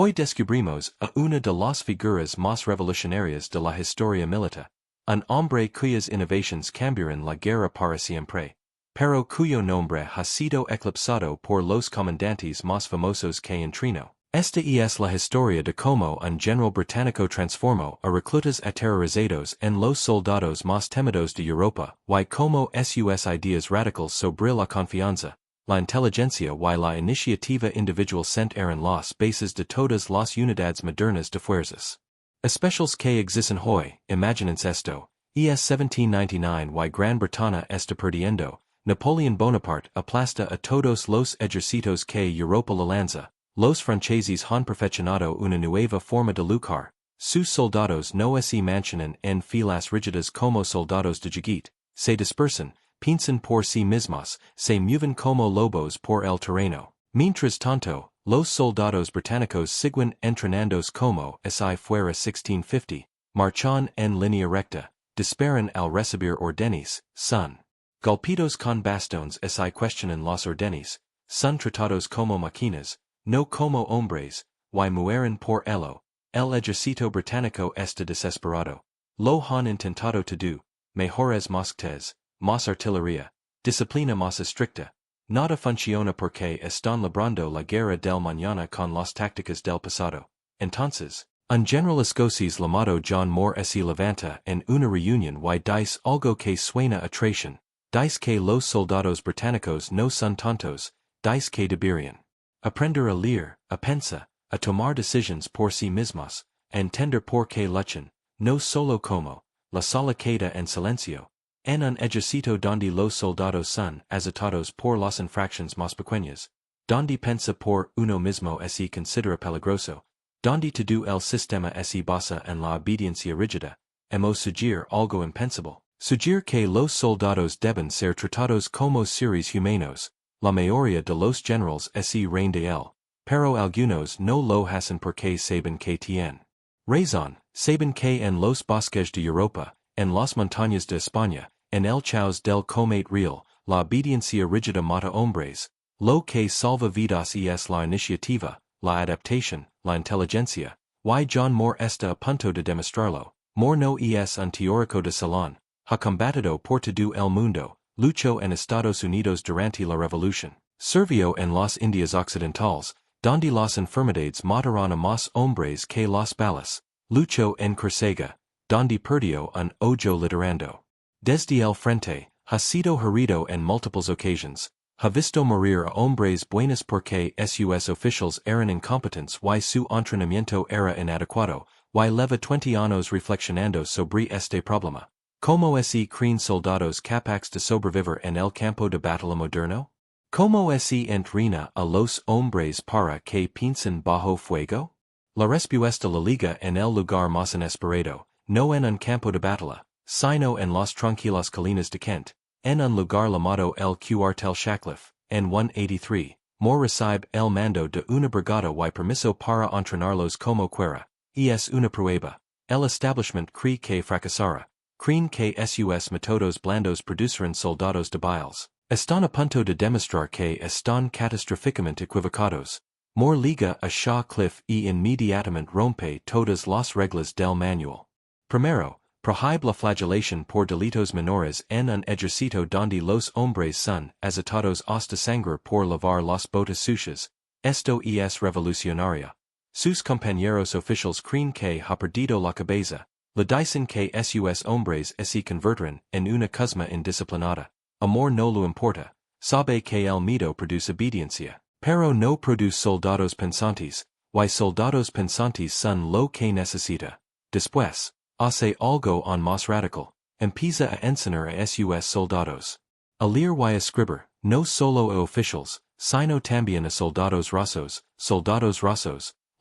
Hoy descubrimos a una de las figuras más revolucionarias de la historia militar, un hombre cuyas innovaciones cambiaron la guerra para siempre, pero cuyo nombre ha sido eclipsado por los comandantes más famosos que entreno. Esta es la historia de cómo un general británico transformó a reclutas aterrorizados en los soldados más temidos de Europa, y cómo sus ideas radicales sobre la confianza, la inteligencia y la iniciativa individual eran las bases de todas las unidades modernas de fuerzas especiales que existen hoy. Imagínense esto, es 1799 y Gran Bretaña está perdiendo, Napoleón Bonaparte aplasta a todos los ejércitos que Europa le lanza, los franceses han perfeccionado una nueva forma de luchar, sus soldados no se mantienen en filas rígidas como soldados de Jagit, se dispersan, piensan por sí mismos, se mueven como lobos por el terreno. Mientras tanto, los soldados británicos siguen entrenándose como si fuera 1650, marchan en línea recta, disparan al recibir órdenes, son golpeados con bastones si cuestionan las órdenes, son tratados como máquinas, no como hombres, y mueren por ello. El ejército británico está desesperado. Lo han intentado todo, mejores mosquetes, más artillería, disciplina más estricta. Nada funciona porque están librando la guerra del mañana con las tácticas del pasado. Entonces, un general escocés llamado John Moore se levanta en una reunión y dice algo que suena a traición. Dice que los soldados británicos no son tontos, dice que deberían aprender a leer, a pensar, a tomar decisiones por sí mismos, a entender por qué luchan, no solo como la sola queda en silencio. En un ejército donde los soldados son azotados por las infracciones más pequeñas, donde pensa por uno mismo se considera peligroso, donde todo el sistema se basa en la obediencia rígida, hemos sugerir algo impensable, sugerir que los soldados deben ser tratados como seres humanos. La mayoría de los generals se ríen de él, pero algunos no lo hacen porque saben que tienen razón, saben que en los bosques de Europa, en las montañas de España, en el caos del combate real, la obediencia rígida mata hombres, lo que salva vidas es la iniciativa, la adaptación, la inteligencia, y John Moore está a punto de demostrarlo. Moore no es un teórico de salón, ha combatido por todo el mundo, luchó en Estados Unidos durante la revolución, sirvió en las Indias Occidentales, donde las enfermedades mataron a más hombres que las balas, luchó en Córcega, donde perdió un ojo liderando. Desde el frente, ha sido herido en múltiples ocasiones, ha visto morir a hombres buenos porque sus oficiales eran incompetentes y su entrenamiento era inadecuado, y leva 20 años reflexionando sobre este problema. ¿Cómo se creen soldados capaces de sobrevivir en el campo de batalla moderno? ¿Cómo se entrena a los hombres para que piensen bajo fuego? La respuesta la liga en el lugar más inesperado, no en un campo de batalla, sino en las tranquilas colinas de Kent, en un lugar llamado el Cuartel Shackliffe. En 183, Moore recibe el mando de una brigada y permiso para entrenarlos como quiera, es una prueba. El establishment cree que fracasará. Creen que sus métodos blandos producirían soldados débiles. Están a punto de demostrar que están catastróficamente equivocados. Moore liga a Shackliffe y inmediatamente rompe todas las reglas del manual. Primero, prohíbe la flagelación por delitos menores en un ejército donde los hombres son azotados hasta sangre por lavar las botas sucias. Esto es revolucionario. Sus compañeros oficiales creen que ha perdido la cabeza. Le dicen que sus hombres se convertirán en una cosma indisciplinada. Amor no lo importa. Sabe que el miedo produce obediencia, pero no produce soldados pensantes, y soldados pensantes son lo que necesita. Después, hace algo aún más radical. Empieza a enseñar a sus soldados a leer y escribir, no solo a oficiales, sino también a soldados rasos,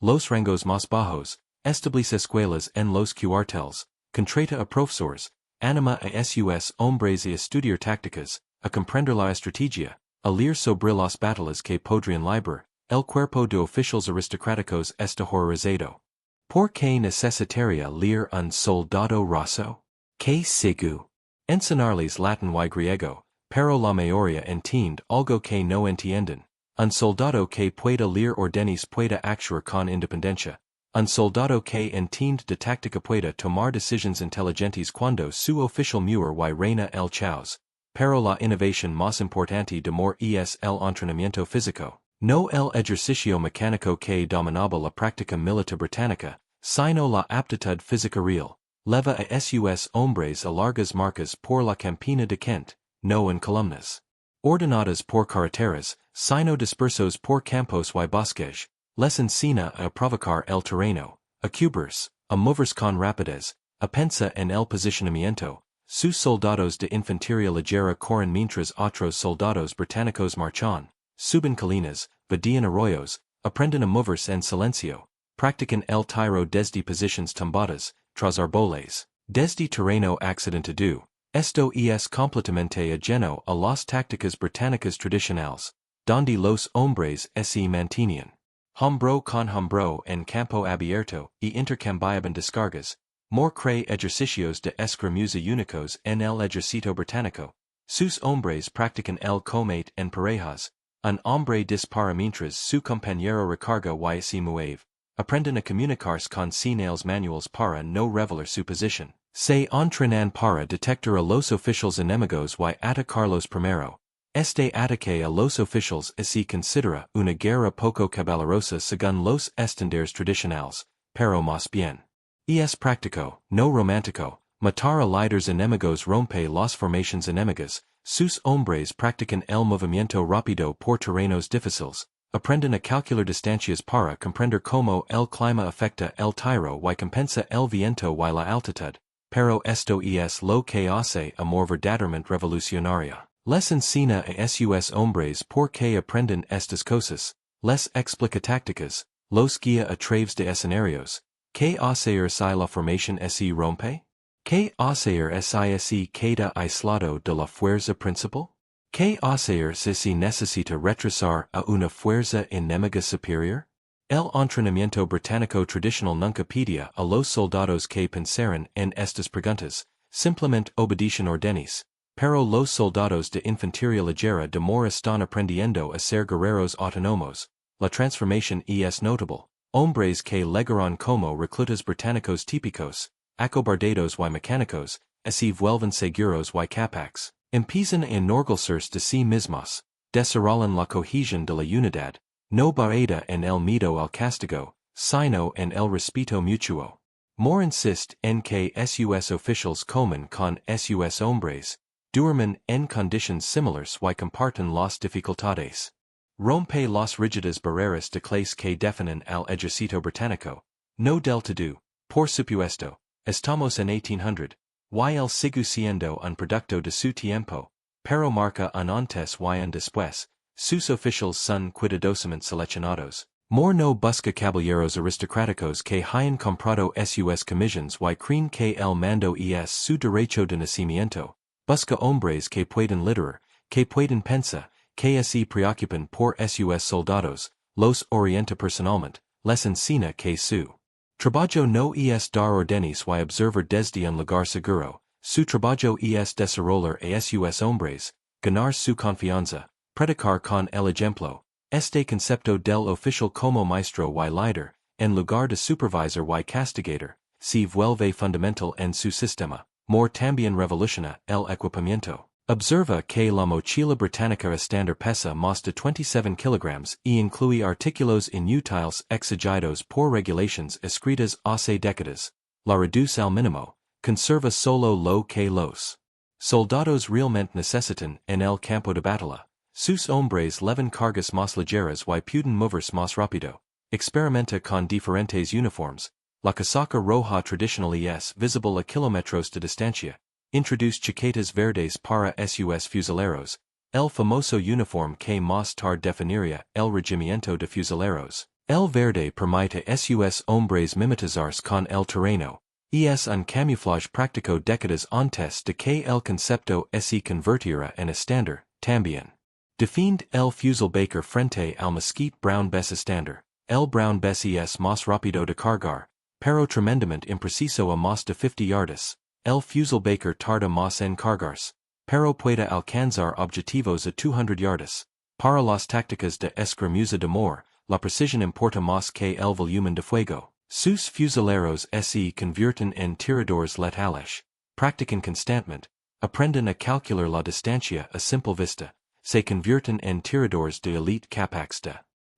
los rangos más bajos. Establece escuelas en los cuarteles, contrata a profesores, anima a sus hombres a estudiar tácticas, a comprender la estrategia, a leer sobre las batallas que podrían librar. El cuerpo de oficiales aristocráticos está horrorizado. ¿Por qué necesitaría leer un soldado raso? ¿Qué sigu? Enseñarles latín y griego, pero la mayoría entiende algo que no entienden. Un soldado que pueda leer órdenes pueda actuar con independencia. Un soldado que entiende de táctica pueda tomar decisiones inteligentes cuando su oficial muere y reina el caos. Pero la innovación más importante de mor es el entrenamiento físico. No el ejercicio mecánico que dominaba la práctica militar británica, sino la aptitud física real. Leva a sus hombres a largas marcas por la campina de Kent, no en columnas ordenadas por carreteras, sino dispersos por campos y bosques. Les enseña a provocar el terreno, a cubrirse, a moverse con rapidez, a pensar en el posicionamiento. Sus soldados de infantería ligera corren mientras otros soldados británicos marchan, suben colinas, vadean arroyos, aprenden a moverse en silencio, practican el tiro desde posiciones tumbadas, tras árboles, desde terreno accidentado. Esto es completamente ajeno a las tácticas británicas tradicionales, donde los hombres se mantenían hombro con hombro en campo abierto y intercambiaban descargas, more cray ejercicios de escrimuza únicos en el ejército británico. Sus hombres practican el combate en parejas, un hombre dispara mientras su compañero recarga y se mueve, aprenden a comunicarse con señales manuales para no revelar su posición. Se entrenan para detectar a los oficiales enemigos y atacarlos primero. Este ataque a los oficiales se considera una guerra poco caballerosa según los estándares tradicionales, pero más bien. Es práctico, no romántico, matar a líderes enemigos rompe las formaciones enemigas, sus hombres practican el movimiento rápido por terrenos difíciles, aprenden a calcular distancias para comprender cómo el clima afecta el tiro y compensa el viento y la altitud. Pero esto es lo que hace amor verdaderamente revolucionaria. Les enseña a sus hombres por qué aprenden estas cosas, les explica tácticas, los guía a través de escenarios. ¿Qué hacer si la formación se rompe? ¿Qué hacer si se queda aislado de la fuerza principal? ¿Qué hacer si se necesita retrasar a una fuerza enemiga superior? El entrenamiento británico tradicional nunca pedía a los soldados que pensaran en estas preguntas, simplemente obedecen órdenes, pero los soldados de infantería ligera de mor están aprendiendo a ser guerreros autónomos. La transformación es notable. Hombres que llegaron como reclutas británicos típicos, acobardados y mecánicos, se vuelven seguros y capaces, empiezan a enorgullecerse de sí mismos, desarrollan la cohesión de la unidad. No barreda en el miedo al castigo, sino en el respeto mutuo. More insist en que sus oficiales comen con sus hombres, duermen en conditions similares y comparten las dificultades. Rompe las rígidas barreras de clase que definen al ejército británico. No del todo, por supuesto, estamos en 1800, y el sigue siendo un producto de su tiempo, pero marca un antes y un después. Sus oficiales son cuidadosamente seleccionados. More no busca caballeros aristocráticos que hayan comprado sus comisiones y creen que el mando es su derecho de nacimiento. Busca hombres que pueden liderar, que pueden pensar, que se preocupan por sus soldados, los orienta personalmente, les enseña que su trabajo no es dar órdenes y observar desde un lugar seguro, su trabajo es desarrollar a sus hombres, ganar su confianza. Predicar con el ejemplo. Este concepto del oficial como maestro y líder, en lugar de supervisor y castigador, se vuelve fundamental en su sistema. More también revoluciona el equipamiento. Observa que la mochila británica estándar pesa más de 27 kilogramos y incluye artículos inútiles exigidos por regulaciones escritas hace décadas. La reduce al mínimo, conserva solo lo que los soldados realmente necesitan en el campo de batalla. Sus hombres llevan cargas más ligeras y pueden moverse más rápido. Experimenta con diferentes uniformes. La casaca roja tradicional es visible a kilómetros de distancia. Introduce chaquetas verdes para sus fusileros. El famoso uniforme que más tarde definiría el regimiento de fusileros. El verde permite a sus hombres mimetizarse con el terreno. Es un camuflaje práctico décadas antes de que el concepto se convirtiera en estándar, también. Defiende el fusilbaker frente al mosquite brown bess estándar. El brown bess es más rápido de cargar, pero tremendamente impreciso a más de 50 yardas. El fusilbaker tarda más en cargarse, pero puede alcanzar objetivos a 200 yardas. para las tácticas de escaramuza de amor, la precisión importa más que el volumen de fuego. Sus fusileros se convierten en tiradores letales. Practican constantemente. Aprenden a calcular la distancia a simple vista. Se convierten en tiradores de élite capaces de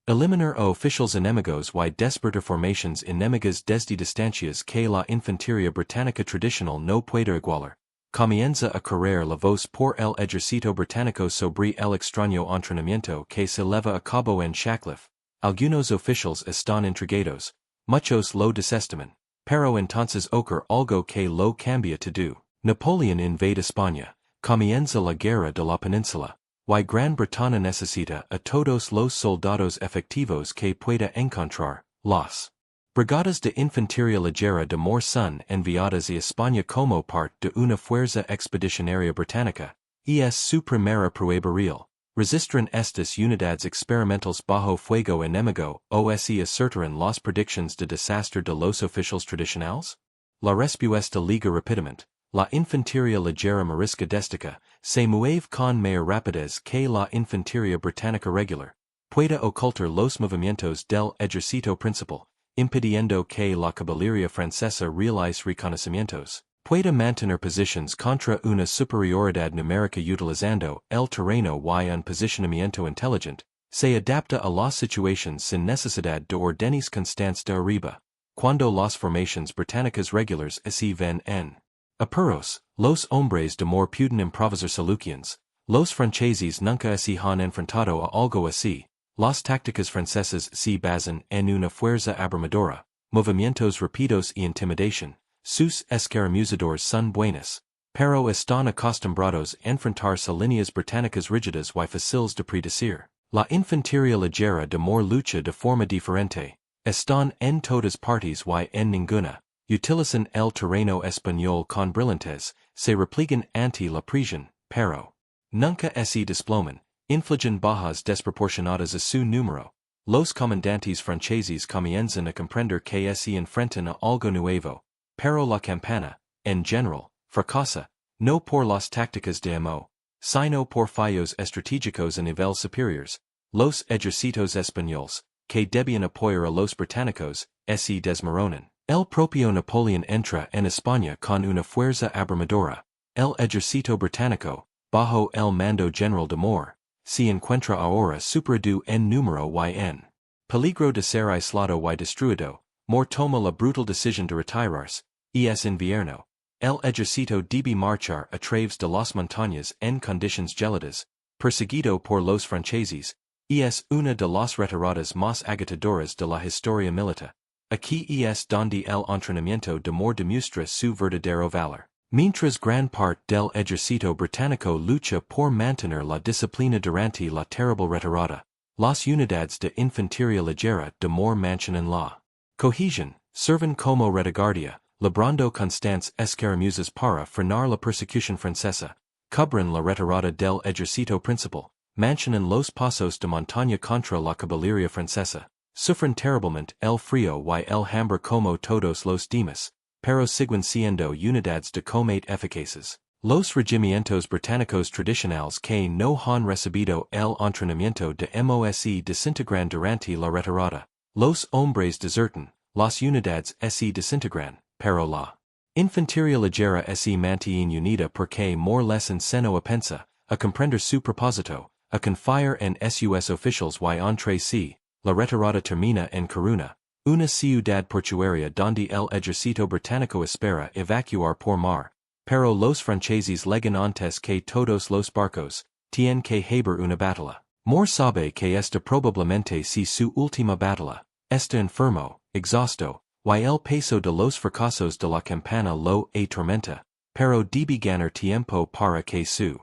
eliminar a oficiales enemigos y despertar formaciones enemigas desde distancias que la infantería británica tradicional no puede igualar. Comienza a correr la voz por el ejército británico sobre el extraño entrenamiento que se lleva a cabo en Shackliffe. Algunos oficiales están intrigados. Muchos lo desestiman. Pero entonces ocurre algo que lo cambia todo. Napoleón invade España. Comienza la guerra de la península. Y Gran Bretaña necesita a todos los soldados efectivos que pueda encontrar. Las brigadas de infantería ligera de Mor son enviadas a España como parte de una fuerza expedicionaria británica. Es su primera prueba real. Resistirán estas unidades experimentales bajo fuego enemigo o se acertarán las predicciones de desastre de los oficiales tradicionales? La respuesta liga rápidamente. La infantería ligera morisca destica se mueve con mayor rapidez que la infantería británica regular. Puede ocultar los movimientos del ejército principal, impidiendo que la caballería francesa realice reconocimientos. Puede mantener posiciones contra una superioridad numérica utilizando el terreno y un posicionamiento inteligente. Se adapta a las situaciones sin necesidad de órdenes constantes de arriba. Cuando las formaciones británicas regulares se ven en apuros, los hombres de Mor pueden improvisar soluciones. Los franceses nunca se han enfrentado a algo así. Las tácticas francesas se basan en una fuerza abrumadora, movimientos rápidos y intimidación. Sus escaramuzadores son buenos, pero están acostumbrados a enfrentarse a líneas británicas rígidas y fáciles de predecir. La infantería ligera de Mor lucha de forma diferente. Están en todas partes y en ninguna. Utilizan el terreno español con brillantes, se repliegan ante la presión, pero nunca se desploman, infligen bajas desproporcionadas a su número. Los comandantes franceses comienzan a comprender que se enfrentan a algo nuevo, pero la campana, en general, fracasa, no por las tácticas de amo, sino por fallos estratégicos a nivel superiores. Los ejércitos españoles, que debían apoyar a los británicos, se desmoronan. El propio Napoleón entra en España con una fuerza abrumadora. El ejército británico, bajo el mando general de Mor, se encuentra ahora superado en número y en peligro de ser aislado y destruido. Mor toma la brutal decisión de retirarse. Es invierno. El ejército debe marchar a través de las montañas en condiciones gélidas, perseguido por los franceses. Es una de las retiradas más agitadoras de la historia militar. Aquí es donde el entrenamiento de Mor demuestra su verdadero valor. Mientras gran parte del ejército británico lucha por mantener la disciplina durante la terrible retirada, las unidades de infantería ligera de Mor mantienen la cohesión, sirven como retaguardia, librando constantes escaramuzas para frenar la persecución francesa, cubren la retirada del ejército principal, mantienen los pasos de montaña contra la caballería francesa. Sufren terriblemente el frío y el hambre como todos los demás, pero siguen siendo unidades de combate eficaces. Los regimientos británicos tradicionales que no han recibido el entrenamiento de MOS desintegran durante la retirada. Los hombres desertan, las unidades se desintegran, pero la infantería ligera se mantiene unida porque Mor les enseñó a pensar, a comprender su propósito, a confiar en sus oficiales y entre sí. La retirada termina en Coruna, una ciudad portuaria donde el ejército británico espera evacuar por mar, pero los franceses llegan antes que todos los barcos, tienen que haber una batalla. Mor sabe que esta probablemente si su última batalla, está enfermo, exhausto, y el peso de los fracasos de la campana lo atormenta, pero debe ganar tiempo para que su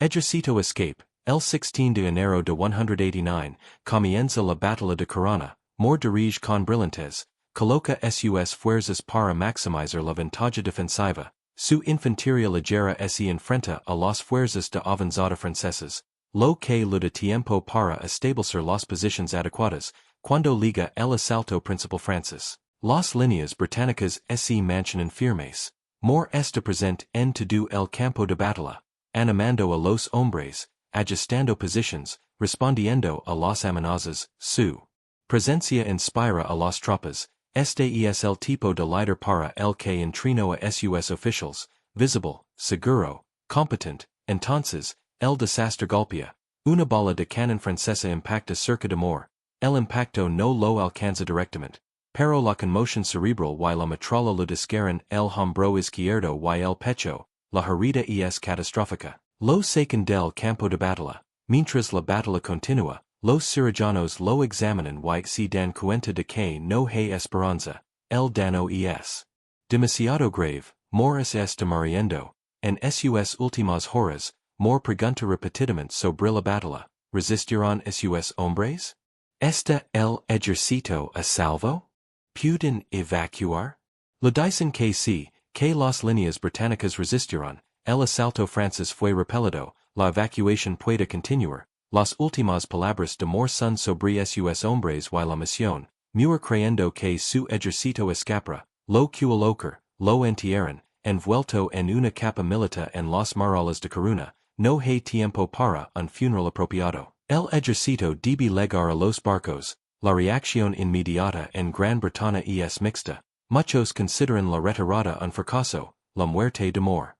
ejército escape. El 16 de enero de 189, comienza la batalla de Corona. Mor dirige con brillantes, coloca sus fuerzas para maximizar la ventaja defensiva. Su infantería ligera se enfrenta a las fuerzas de avanzada francesas, lo que le da tiempo para establecer las posiciones adecuadas, cuando liga el asalto principal francés. Las líneas británicas se mantienen firmes. Mor está presente en todo el campo de batalla, animando a los hombres, ajustando posiciones, respondiendo a las amenazas, su presencia inspira a las tropas, este es el tipo de líder para el que entreno a sus officials, visible, seguro, competent, entonces, el desastre golpea. Una bala de canon francesa impacta cerca de mor, el impacto no lo alcanza directamente, pero la conmoción cerebral y la metralla lo desgarran el hombro izquierdo y el pecho, la herida es catastrófica. Lo sacan del campo de batalla, mientras la batalla continua, los cirujanos lo examinan y se dan cuenta de que no hay esperanza, el daño es demasiado grave, moris está muriendo, en sus últimas horas, more pregunta repetidamente sobre la batalla, ¿resistirán sus hombres? ¿Está el ejército a salvo? ¿Pueden evacuar? Lo dicen que sí, que las líneas británicas resistirán, el asalto francés fue repelido, la evacuación puede continuar, las últimas palabras de Moore son sobre sus hombres y la misión, muer creyendo que su ejército escapará, lo cualocar, lo entierran, envuelto en una capa militar en las murallas de Coruna, no hay tiempo para un funeral apropiado. El ejército debe llegar a los barcos, la reacción inmediata en Gran Bretaña es mixta, muchos consideran la retirada un fracaso, la muerte de Moore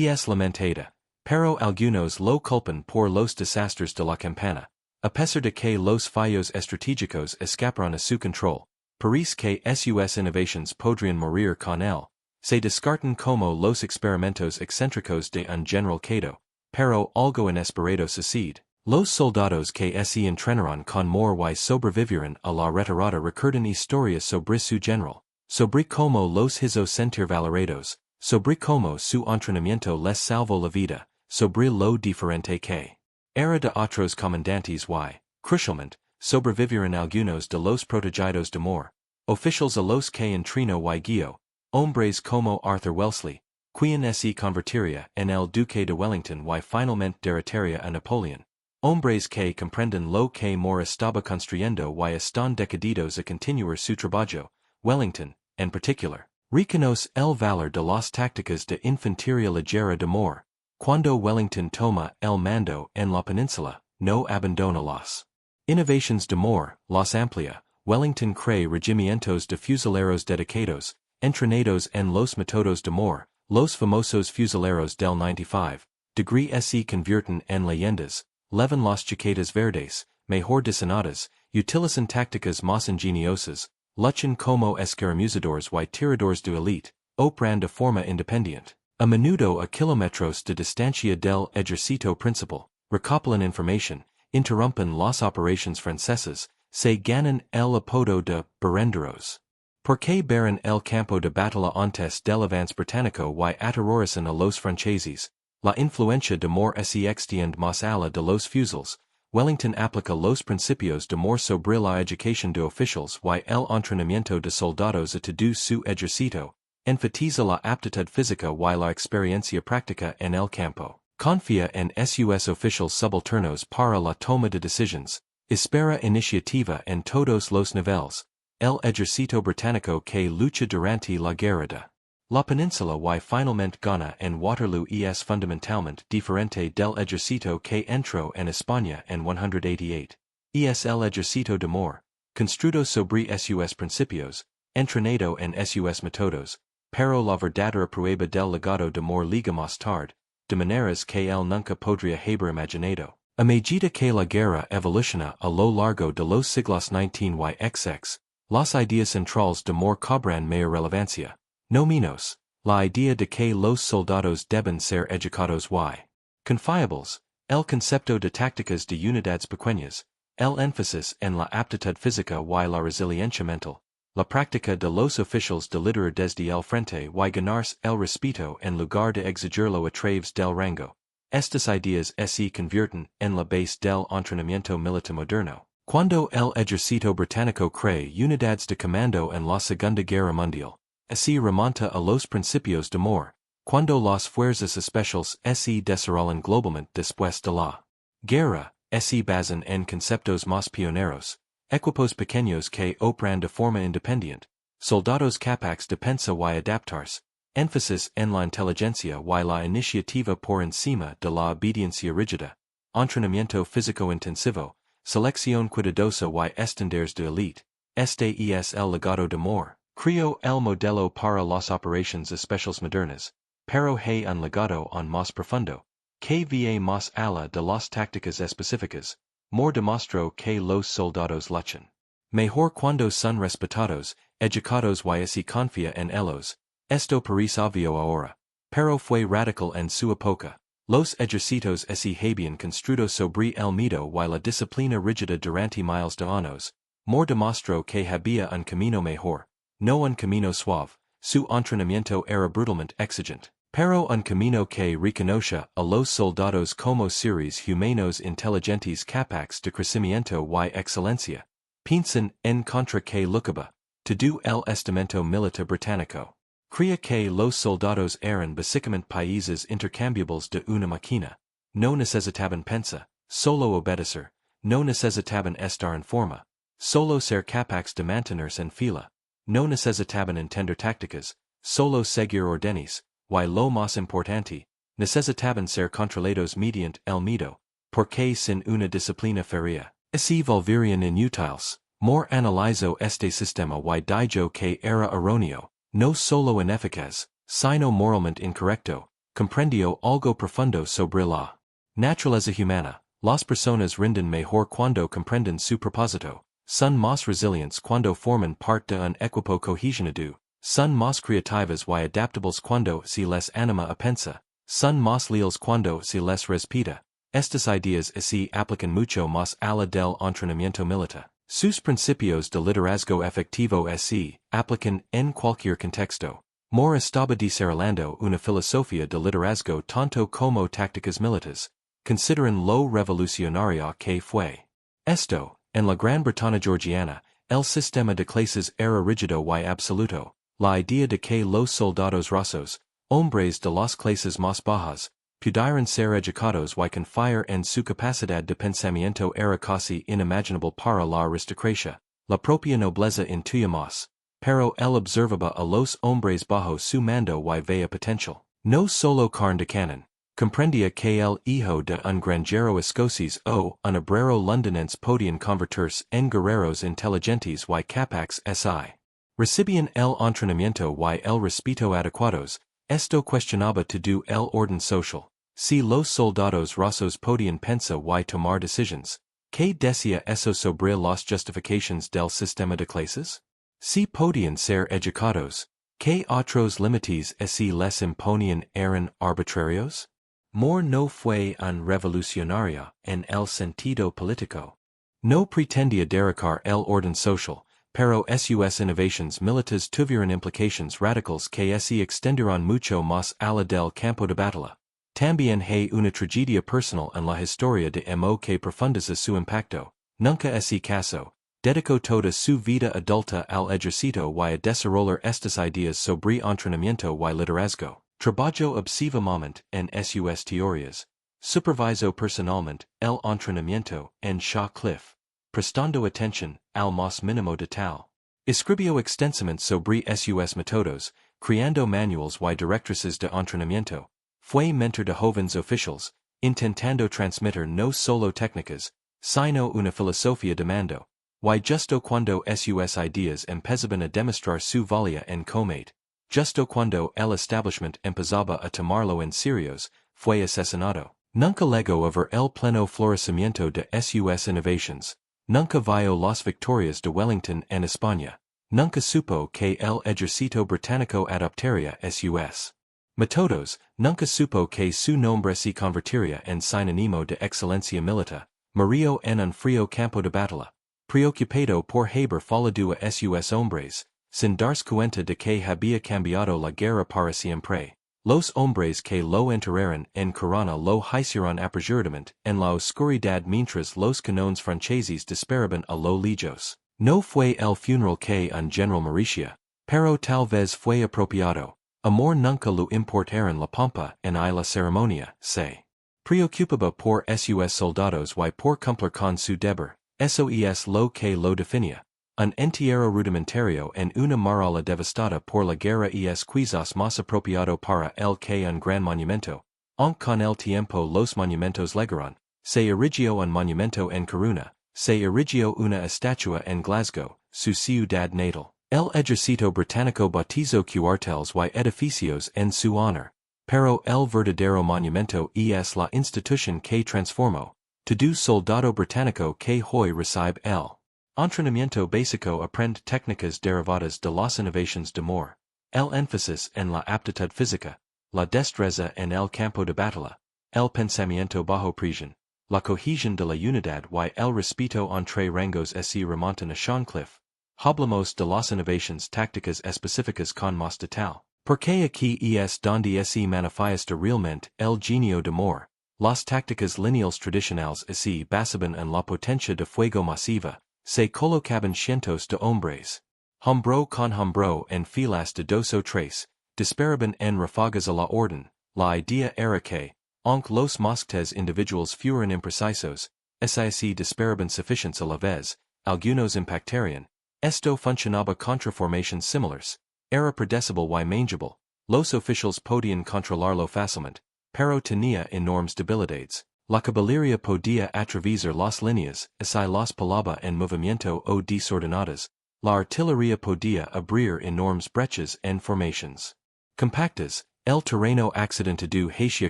es lamentada, pero algunos lo culpan por los desastres de la campana, a pesar de que los fallos estratégicos escaparon a su control, parece que sus innovations podrían morir con él, se descartan como los experimentos excéntricos de un general Cato, pero algo inesperado sucede. Los soldados que se entrenaron con Moore y sobrevivirán a la retirada recuerdan historias sobre su general, sobre cómo los hizo sentir valorados, sobre cómo su entrenamiento les salvó la vida, sobre lo diferente que era de otros comandantes y, crucialmente, sobrevivirán algunos de los protegidos de Moore, oficials a los que entrenó y guió, hombres como Arthur Wellesley, quien se convertiría en el Duque de Wellington y finalmente derrotaría a Napoleón. Hombres que comprenden lo que Moore estaba construyendo y están decididos a continuar su trabajo, Wellington, en particular, reconoce el valor de las tácticas de infantería ligera de Moore. Cuando Wellington toma el mando en la península, no abandona las innovations de Moore, las amplia. Wellington crea regimientos de fusileros dedicados, entrenados en los métodos de Moore, los famosos fusileros del 95, degree se convierten en leyendas. Levan las chaquetas verdes, mejor diseñadas, utilizan tácticas más ingeniosas, luchan como escaramuzadores y tiradores de élite, operan de forma independiente, a menudo a kilómetros de distancia del ejército principal, recopilan información, interrumpen las operaciones francesas, se ganan el apodo de baranderos. Porque barren el campo de batalla antes del avance británico y aterrorizan a los franceses. La influencia de Moore se extiende más allá de los fusiles, Wellington aplica los principios de Moore sobre la educación de oficiales y el entrenamiento de soldados a todo su ejército, enfatiza la aptitud física y la experiencia práctica en el campo, confía en sus oficiales subalternos para la toma de decisiones, espera iniciativa en todos los niveles, el ejército británico que lucha durante la guerra de la península y finalmente gana en Waterloo es fundamentalmente diferente del ejército que entró en España en 188. Es el ejército de Moore, construido sobre sus principios, entrenado en sus métodos, pero la verdadera prueba del legado de Moore liga más tarde, de maneras que él nunca podría haber imaginado. A medida que la guerra evoluciona a lo largo de los siglos XIX y XX, las ideas centrales de Moore cobran mayor relevancia. No menos, la idea de que los soldados deben ser educados y confiables, el concepto de tácticas de unidades pequeñas, el énfasis en la aptitud física y la resiliencia mental, la práctica de los oficiales de liderar desde el frente y ganarse el respeto en lugar de exigirlo a través del rango. Estas ideas se convierten en la base del entrenamiento militar moderno. Cuando el ejército británico crea unidades de comando en la Segunda Guerra Mundial, se remonta a los principios de Moore, cuando las fuerzas especiales se desarrollan globalmente después de la guerra, se basan en conceptos más pioneros, equipos pequeños que operan de forma independiente, soldados capaces de pensar y adaptarse, énfasis en la inteligencia y la iniciativa por encima de la obediencia rígida. entrenamiento físico intensivo, selección cuidadosa y estándares de élite, este es el legado de Moore, creó el modelo para las operaciones especiales modernas, pero hay un legado aún más profundo, que va más allá de las tácticas específicas. Moore demostró que los soldados luchan mejor cuando son respetados, educados y se confía en ellos. Esto parece obvio ahora, pero fue radical en su época. Los ejércitos se habían construido sobre el miedo y la disciplina rígida durante miles de años. Moore demostró que había un camino mejor, no un camino suave. Su entrenamiento era brutalmente exigente, pero un camino que reconocía a los soldados como seres humanos inteligentes capaces de crecimiento y excelencia. Piensan en contra que lucaba, todo el estamento militar británico. Creía que los soldados eran básicamente países intercambiables de una máquina. No necesitaban pensar, solo obedecer, no necesitaban estar en forma, solo ser capaces de mantenerse en fila, no necesitaban entender tácticas, solo seguir órdenes, y lo más importante, necesitaban ser controlados mediante el miedo, porque sin una disciplina férrea, se volverían inútiles. Moore analizó este sistema y dijo que era erróneo, no solo ineficaz, sino moralmente incorrecto, comprendió algo profundo sobre la naturaleza humana. Las personas rinden mejor cuando comprenden su propósito, son más resilientes cuando forman parte de un equipo cohesionado, son más creativas y adaptables cuando se les anima a pensar, son más leales cuando se les respeta. Estas ideas se aplican mucho más allá del entrenamiento militar. Sus principios de liderazgo efectivo se aplican en cualquier contexto. Moore estaba desarrollando una filosofía de liderazgo tanto como tácticas militares. Consideran lo revolucionario que fue. Esto, en la Gran Bretaña georgiana, el sistema de clases era rígido y absoluto. La idea de que los soldados rasos, hombres de las clases más bajas, pudieran ser educados y confiar en su capacidad de pensamiento era casi inimaginable para la aristocracia. La propia nobleza intuía más, pero él observaba a los hombres bajo su mando y veía potencial. No solo carne de cañón. Comprendía que el hijo de un granjero escocés o un obrero londinense podían convertirse en guerreros inteligentes y capaces si recibían el entrenamiento y el respeto adecuados. Esto cuestionaba todo el orden social. Si los soldados rasos podían pensar y tomar decisiones, ¿qué decía eso sobre las justificaciones del sistema de clases? Si podían ser educados, ¿qué otros límites se les imponían eran arbitrarios? Moore no fue un revolucionario en el sentido político. No pretendía derrocar el orden social, pero sus innovaciones militares tuvieron implicaciones radicales que se extendieron mucho más allá del campo de batalla. También hay una tragedia personal en la historia de Mo que profundiza su impacto. Nunca ese caso, dedicó toda su vida adulta al ejército y a desarrollar estas ideas sobre entrenamiento y liderazgo. Trabajó obsesivamente en sus teorías. Supervisó personalmente el entrenamiento en Cliff, prestando atención al más mínimo detalle. Escribió extensamente sobre sus métodos, creando manuales y directrices de entrenamiento. Fue mentor de jóvenes oficiales, intentando transmitir no solo técnicas, sino una filosofía de mando. Y justo cuando sus ideas empezaban a demostrar su valía en combate, justo cuando el establishment empezaba a tomarlo en serios, fue asesinado. Nunca llegó a ver el pleno florecimiento de sus innovations. Nunca vio las victorias de Wellington en España. Nunca supo que el ejército británico adoptaría sus métodos. Nunca supo que su nombre se convertiría en sinónimo de excelencia militar. Murió en un frío campo de batalla, preocupado por haber fallado a sus hombres, sin darse cuenta de que había cambiado la guerra para siempre. Los hombres que lo enterraron en Corona lo hicieron apresuradamente en la oscuridad mientras los canones franceses disparaban a lo lejos. No fue el funeral que un general merecía, pero tal vez fue apropiado. Amor nunca lo importaron la pompa en la ceremonia, se preocupaba por sus soldados y por cumplir con su deber. Eso es lo que lo definía. Un entierro rudimentario en una muralla devastada por la guerra es quizás más apropiado para él que un gran monumento, aunque con el tiempo los monumentos llegaron, se erigio un monumento en Coruna, se erigió una estatua en Glasgow, su ciudad natal. El ejército británico bautizó cuarteles y edificios en su honor, pero el verdadero monumento es la institución que transformó. Todo soldado británico que hoy recibe el entrenamiento básico aprende técnicas derivadas de las innovaciones de amor, el énfasis en la aptitud física, la destreza en el campo de batalla, el pensamiento bajo presión, la cohesión de la unidad y el respeto entre rangos se remontan a Seancliffe. Hablamos de las innovaciones tácticas específicas con más detalle, porque aquí es donde se manifiesta realmente el genio de amor. Las tácticas lineales tradicionales se basaban en la potencia de fuego masiva, se colocaban cientos de hombres, hombro con hombro en filas de 2 o 3, disparaban en ráfagas a la orden. La idea era que, aunque los mosquetes individuales fueran imprecisos, se disparaban suficientes a la vez, algunos impactarían. Esto funcionaba contra formations similares, era predecible y manageable, los oficiales podían controlarlo fácilmente, pero tenía enormes debilidades. La caballería podía atravesar las líneas, si las palaba en movimiento o desordenadas, la artillería podía abrir enormes brechas en formations compactas, el terreno accidentado hacía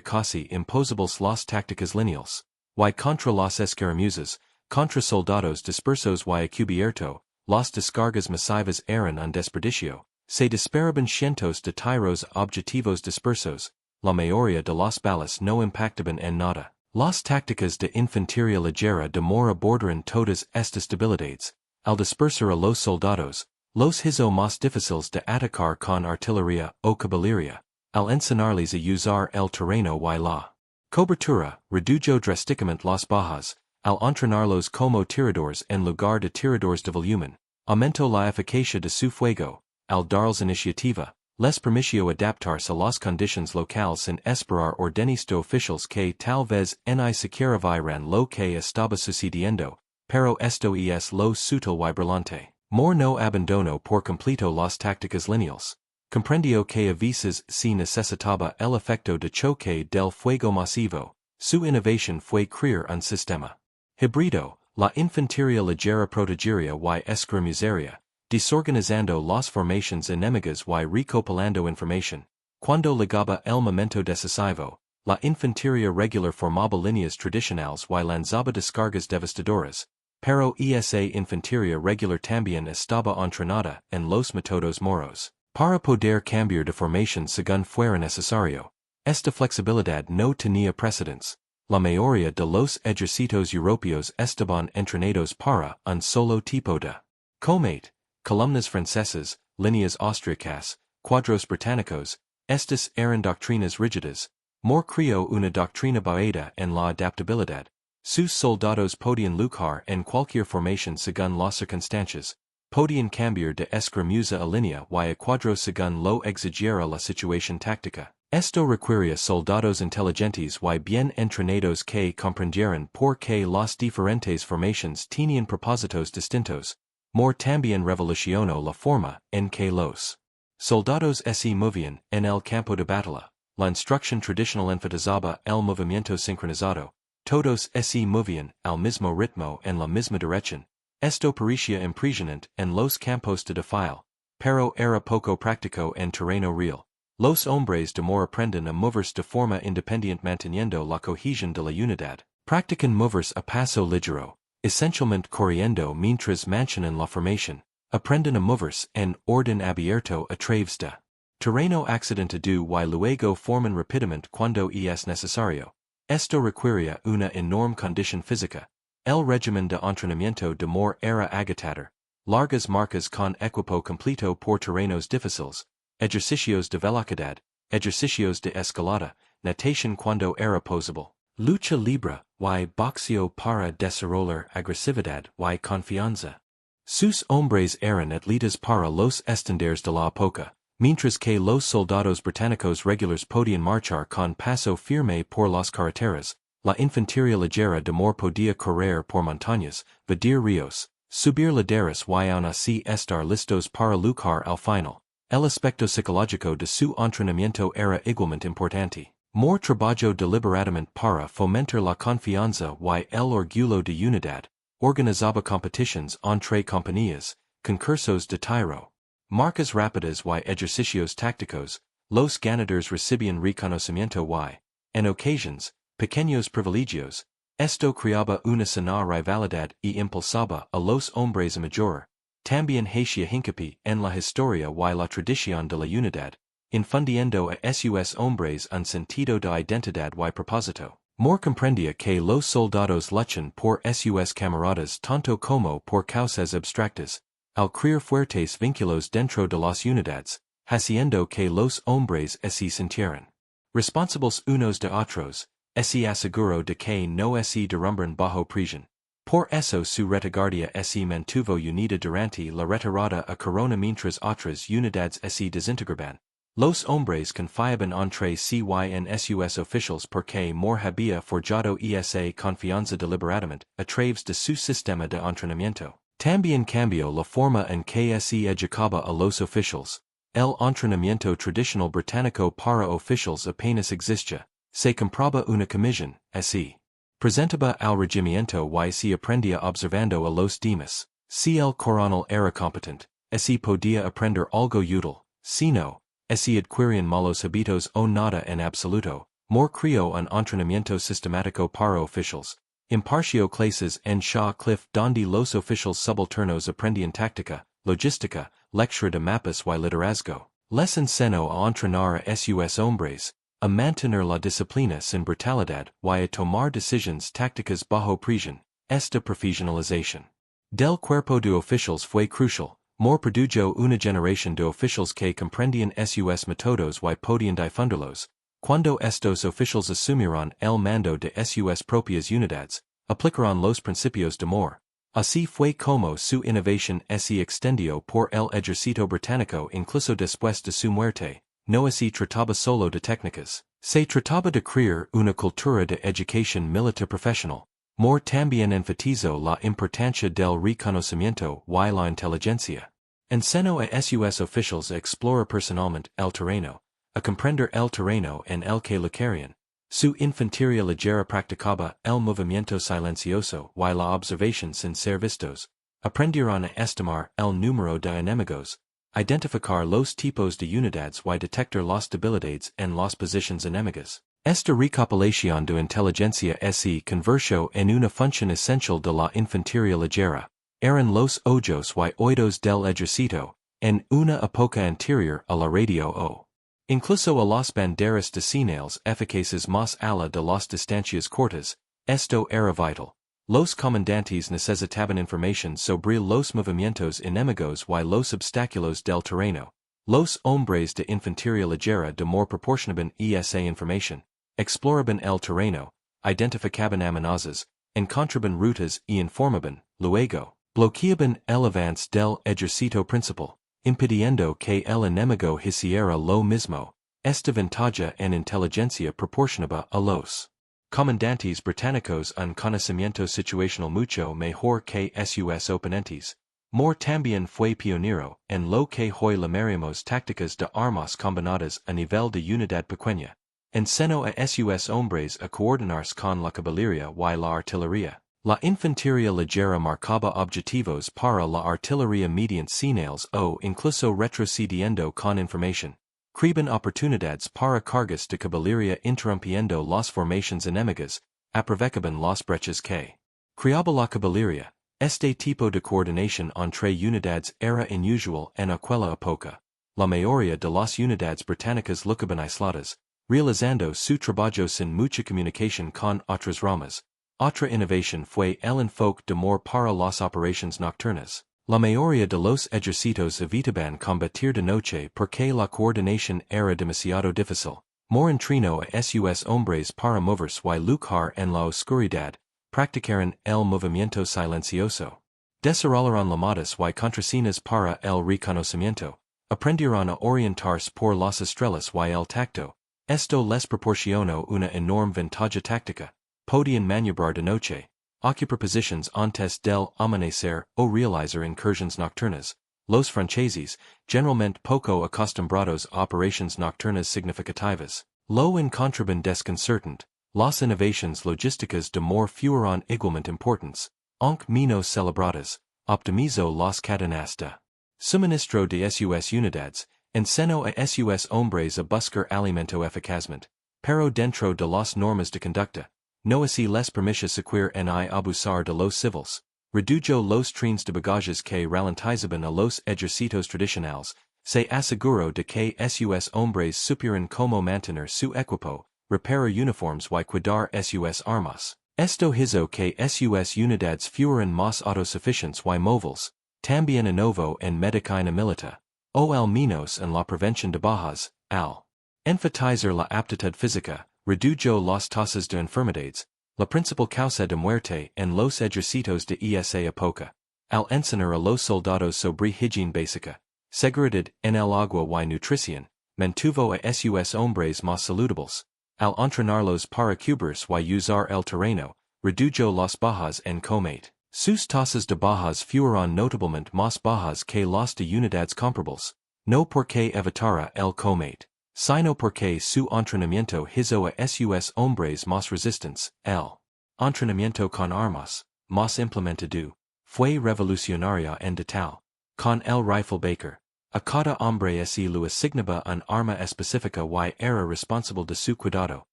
casi imposibles las tácticas lineales, y contra las escaramuzas, contra soldados dispersos y a cubierto, las descargas masivas eran un desperdicio, se disparaban cientos de tiros a objetivos dispersos, la mayoría de las balas no impactaban en nada. Las tácticas de infantería ligera de mora borderan todas estas debilidades, al dispersar a los soldados, los hizo más difíciles de atacar con artillería o caballería, al enseñarles a usar el terreno y la cobertura, redujo drásticamente las bajas, al entrenarlos como tiradores en lugar de tiradores de volumen, aumentó la eficacia de su fuego, al darles iniciativa, les permitió adaptarse a las condiciones locales sin esperar órdenes de oficiales que tal vez ni siquiera vieran lo que estaba sucediendo, pero esto es lo sutil y brillante. More no abandonó por completo las tácticas lineales. Comprendió que a veces se necesitaba el efecto de choque del fuego masivo. Su innovación fue crear un sistema híbrido, la infantería ligera protegería y escaramuzaría, desorganizando las formaciones enemigas y recopilando información. Cuando llegaba el momento decisivo, la infantería regular formaba líneas tradicionales y lanzaba descargas devastadoras, pero esa infantería regular también estaba entrenada en los métodos moros, para poder cambiar de formación según fuera necesario. Esta flexibilidad no tenía precedentes. La mayoría de los ejércitos europeos estaban entrenados para un solo tipo de combate. Columnas francesas, líneas austriacas, cuadros británicos, estas eran doctrinas rígidas. More creó una doctrina basada en la adaptabilidad. Sus soldados podían luchar en cualquier formación según las circunstancias, podían cambiar de escaramuza a línea y a cuadro según lo exigiera la situación táctica. Esto requería soldados inteligentes y bien entrenados que comprendieran por qué las diferentes formaciones tenían propósitos distintos. More también revolucionó la forma en que los soldados se movían en el campo de batalla. La instrucción tradicional enfatizaba el movimiento sincronizado. Todos se movían al mismo ritmo en la misma dirección. Esto parecía impresionante en los campos de defile, pero era poco práctico en terreno real. Los hombres de amor aprenden a moverse de forma independiente manteniendo la cohesión de la unidad. Practican moverse a paso ligero, esencialmente corriendo mientras mantienen la formación. Aprenden a moverse en orden abierto a través de terreno accidentado y luego forman rápidamente cuando es necesario. Esto requería una enorme condición física. El régimen de entrenamiento de amor era agotador. Largas marcas con equipo completo por terrenos difíciles. Ejercicios de velocidad, ejercicios de escalada, natación cuando era posible, lucha libre, y boxeo para desarrollar agresividad y confianza. Sus hombres eran atletas para los estándares de la época, mientras que los soldados británicos regulares podían marchar con paso firme por las carreteras. La infantería ligera de amor podía correr por montañas, vadir ríos, subir laderas y aún así estar listos para luchar al final. El aspecto psicológico de su entrenamiento era igualmente importante. More trabajo deliberadamente para fomentar la confianza y el orgullo de unidad, organizaba competitions entre compañías, concursos de tiro, marcas rápidas y ejercicios tácticos, los ganadores recibían reconocimiento y, en ocasiones, pequeños privilegios. Esto creaba una sana rivalidad y impulsaba a los hombres a mayor. También hacía hincapié en la historia y la tradición de la unidad, infundiendo a sus hombres un sentido de identidad y propósito. More comprendía que los soldados luchan por sus camaradas tanto como por causas abstractas, al crear fuertes vínculos dentro de las unidades, haciendo que los hombres se sintieran responsables unos de otros. Se aseguró de que no se derrumban bajo presión. Por eso su retaguardia se mantuvo unida durante la retirada a Corona mientras otras unidades se desintegraban. Los hombres confiaban entre sí y en sus oficiales porque more había forjado esa confianza deliberadamente a través de su sistema de entrenamiento. También cambió la forma en que se educaba a los oficiales. El entrenamiento tradicional británico para oficiales apenas existía. Se compraba una comisión, se presentaba al regimiento y se aprendía observando a los demás. Si el coronel era competente, se podía aprender algo útil, si no, se adquirían malos hábitos o nada en absoluto. More creó un entrenamiento sistemático para oficiales. Impartió clases en Shaw Cliff donde los oficiales subalternos aprendían táctica, logística, lectura de mapas y liderazgo. Les enseñó a entrenar a sus hombres, a mantener la disciplina sin brutalidad y a tomar decisiones tácticas bajo presión. Esta profesionalización del cuerpo de oficiales fue crucial. More produjo una generación de oficiales que comprendían sus métodos y podían difundirlos. Cuando estos oficiales asumieron el mando de sus propias unidades, aplicaron los principios de More. Así fue como su innovación se extendió por el ejército británico incluso después de su muerte. No se trataba solo de técnicas. Se trataba de crear una cultura de educación militar profesional. More también enfatizó la importancia del reconocimiento y la inteligencia. Enseñó a sus oficiales a explorar personalmente el terreno, a comprender el terreno en el que lucharían. Su infantería ligera practicaba el movimiento silencioso y la observación sin ser vistos. Aprendieron a estimar el número de enemigos, identificar los tipos de unidades y detectar las debilidades en las posiciones enemigas. Esta recopilación de inteligencia se convirtió en una función esencial de la infantería ligera. Eran los ojos y oídos del ejército, en una época anterior a la radio o incluso a las banderas de señales eficaces más allá de las distancias cortas. Esto era vital. Los comandantes necesitaban información sobre los movimientos enemigos y los obstáculos del terreno. Los hombres de infantería ligera de More proporcionaban esa información, exploraban el terreno, identificaban amenazas, encontraban rutas y informaban, luego, bloqueaban el avance del ejército principal, impidiendo que el enemigo hiciera lo mismo. Esta ventaja en inteligencia proporcionaba a los comandantes británicos un conocimiento situacional mucho mejor que sus oponentes. More también fue pionero en lo que hoy llamaremos tácticas de armas combinadas a nivel de unidad pequeña. Enseñó a sus hombres a coordinarse con la caballería y la artillería. La infantería ligera marcaba objetivos para la artillería mediante señales o incluso retrocediendo con información. Creaban oportunidades para cargas de caballería interrumpiendo las formaciones enemigas, aprovechaban las brechas que creaba la caballería. Este tipo de coordinación entre unidades era inusual en aquella época. La mayoría de las unidades británicas luchaban aisladas, realizando su trabajo sin mucha comunicación con otras ramas. Otra innovación fue el enfoque de More para las operaciones nocturnas. La mayoría de los ejércitos evitaban combatir de noche porque la coordinación era demasiado difícil. More entrenó a sus hombres para moverse y luchar en la oscuridad, practicaron el movimiento silencioso. Desarrollaron llamadas y contraseñas para el reconocimiento. Aprendieron a orientarse por las estrellas y el tacto. Esto les proporcionó una enorme ventaja táctica. Podían maniobrar de noche, ocupar posiciones antes del amanecer o realizar incursiones nocturnas. Los franceses, generalmente poco acostumbrados a operaciones nocturnas significativas, Lo incontraban desconcertant, las innovations logísticas de more fueron igualmente importantes, aunque menos celebradas, optimizó las cadenas de suministro de sus unidades, enseñó a sus hombres a buscar alimento eficazmente, pero dentro de las normas de conducta, no así les permite sequir ni abusar de los civiles, redujo los trenes de bagajes que ralentizaban a los ejércitos tradicionales, se aseguró de que sus hombres supieran como mantener su equipo, reparar uniformes y cuidar sus armas. Esto hizo que sus unidades fueran más autosuficientes y móviles, también innovó en medicina militar, o al menos en la prevención de bajas, al enfatizar la aptitud física, redujo las tasas de enfermedades, la principal causa de muerte en los ejércitos de esa época, al enseñar a los soldados sobre higiene básica, seguridad en el agua y nutrición, mantuvo a sus hombres más saludables, al entrenarlos para cubrirse y usar el terreno, redujo las bajas en combate. Sus tasas de bajas fueron notablemente más bajas que las de unidades comparables, no porque evitara el combate, sino porque su entrenamiento hizo a sus hombres más resistentes. El entrenamiento con armas, más implementado, fue revolucionario en detalle. Con el rifle Baker, a cada hombre se le asignaba un arma específica y era responsable de su cuidado.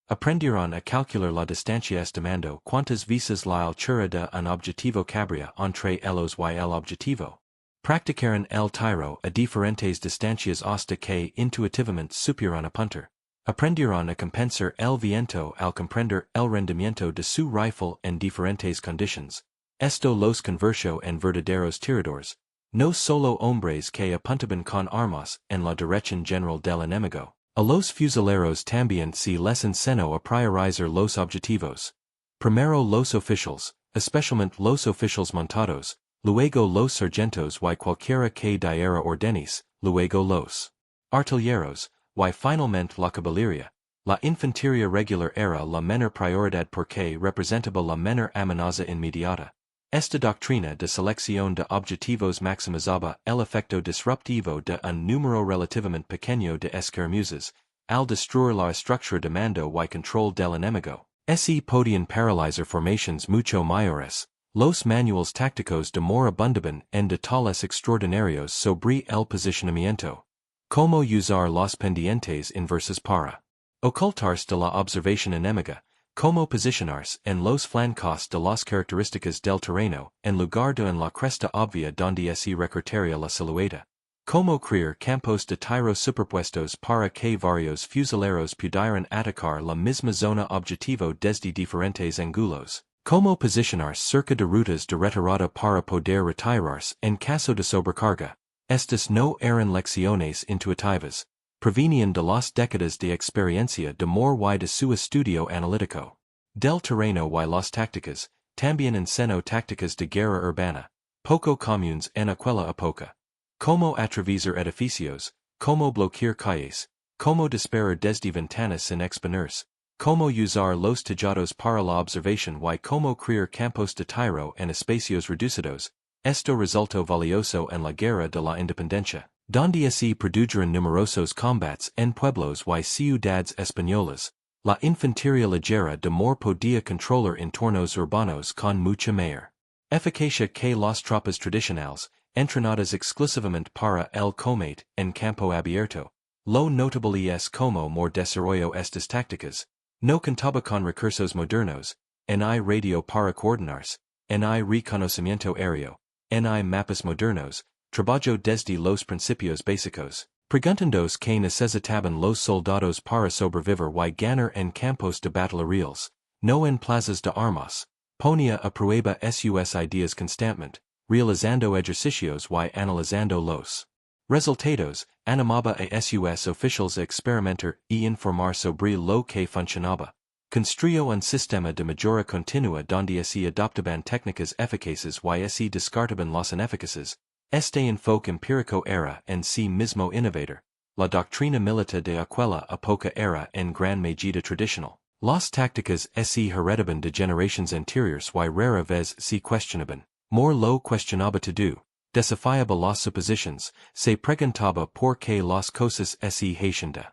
Aprendieron a calcular la distancia estimando cuántas veces la altura de un objetivo cabría entre ellos y el objetivo. Practicaron el tiro a diferentes distancias hasta que intuitivamente supieron apuntar. Aprendieron a compensar el viento al comprender el rendimiento de su rifle en diferentes condiciones. Esto los convirtió en verdaderos tiradores, no solo hombres que apuntaban con armas en la dirección general del enemigo. A los fusileros también se les enseñó a priorizar los objetivos. Primero los oficiales, especialmente los oficiales montados, luego los sargentos y cualquiera que diera órdenes, luego los artilleros, y finalmente la caballería. La infantería regular era la menor prioridad porque representaba la menor amenaza inmediata. Esta doctrina de selección de objetivos maximizaba el efecto disruptivo de un número relativamente pequeño de escaramuzas, al destruir la estructura de mando y control del enemigo. Se podían paralizar formaciones mucho mayores. Los manuales tácticos de more abundaban en detalles extraordinarios sobre el posicionamiento. Cómo usar los pendientes inversos para ocultarse de la observación enemiga. Cómo posicionarse en los flancos de las características del terreno, en lugar de en la cresta obvia donde se recurriría la silueta. Cómo crear campos de tiro superpuestos para que varios fusileros pudieran atacar la misma zona objetivo desde diferentes ángulos. Cómo posicionarse cerca de rutas de retirada para poder retirarse en caso de sobrecarga. Estas no eran lecciones intuitivas. Provenían de las décadas de experiencia de more y de su estudio analítico. Del terreno y las tácticas, también enseñó tácticas de guerra urbana, poco comunes en aquella época. Cómo atravesar edificios, cómo bloquear calles, cómo disparar desde ventanas sin exponerse, cómo usar los tejados para la observación y cómo crear campos de tiro en espacios reducidos. Esto resultó valioso en la guerra de la independencia, donde se produjeron numerosos combates en pueblos y ciudades españolas. La infantería ligera de more podía controlar entornos urbanos con mucha mayor eficacia que las tropas tradicionales, entrenadas exclusivamente para el combate en campo abierto. Lo notable es como more desarrolló estas tácticas. No contaba con recursos modernos, ni radio para coordinarse, ni reconocimiento aéreo, ni mapas modernos. Trabajó desde los principios básicos, preguntándose que necesitaban los soldados para sobrevivir y ganar en campos de batalla reales, no en plazas de armas. Ponía a prueba sus ideas constantemente, realizando ejercicios y analizando los resultados, animaba a sus oficiales a experimentar y informar sobre lo que funcionaba. Construyó un sistema de mejora continua donde se adoptaban técnicas eficaces y se descartaban las ineficaces. Este enfoque empírico era en sí mismo innovador. La doctrina militar de aquella época era en gran medida tradicional. Las tácticas se heredaban de generaciones anteriores y rara vez se cuestionaban. More lo cuestionaba todo. Desafiaba las suposiciones, se preguntaba por qué las cosas se hacían de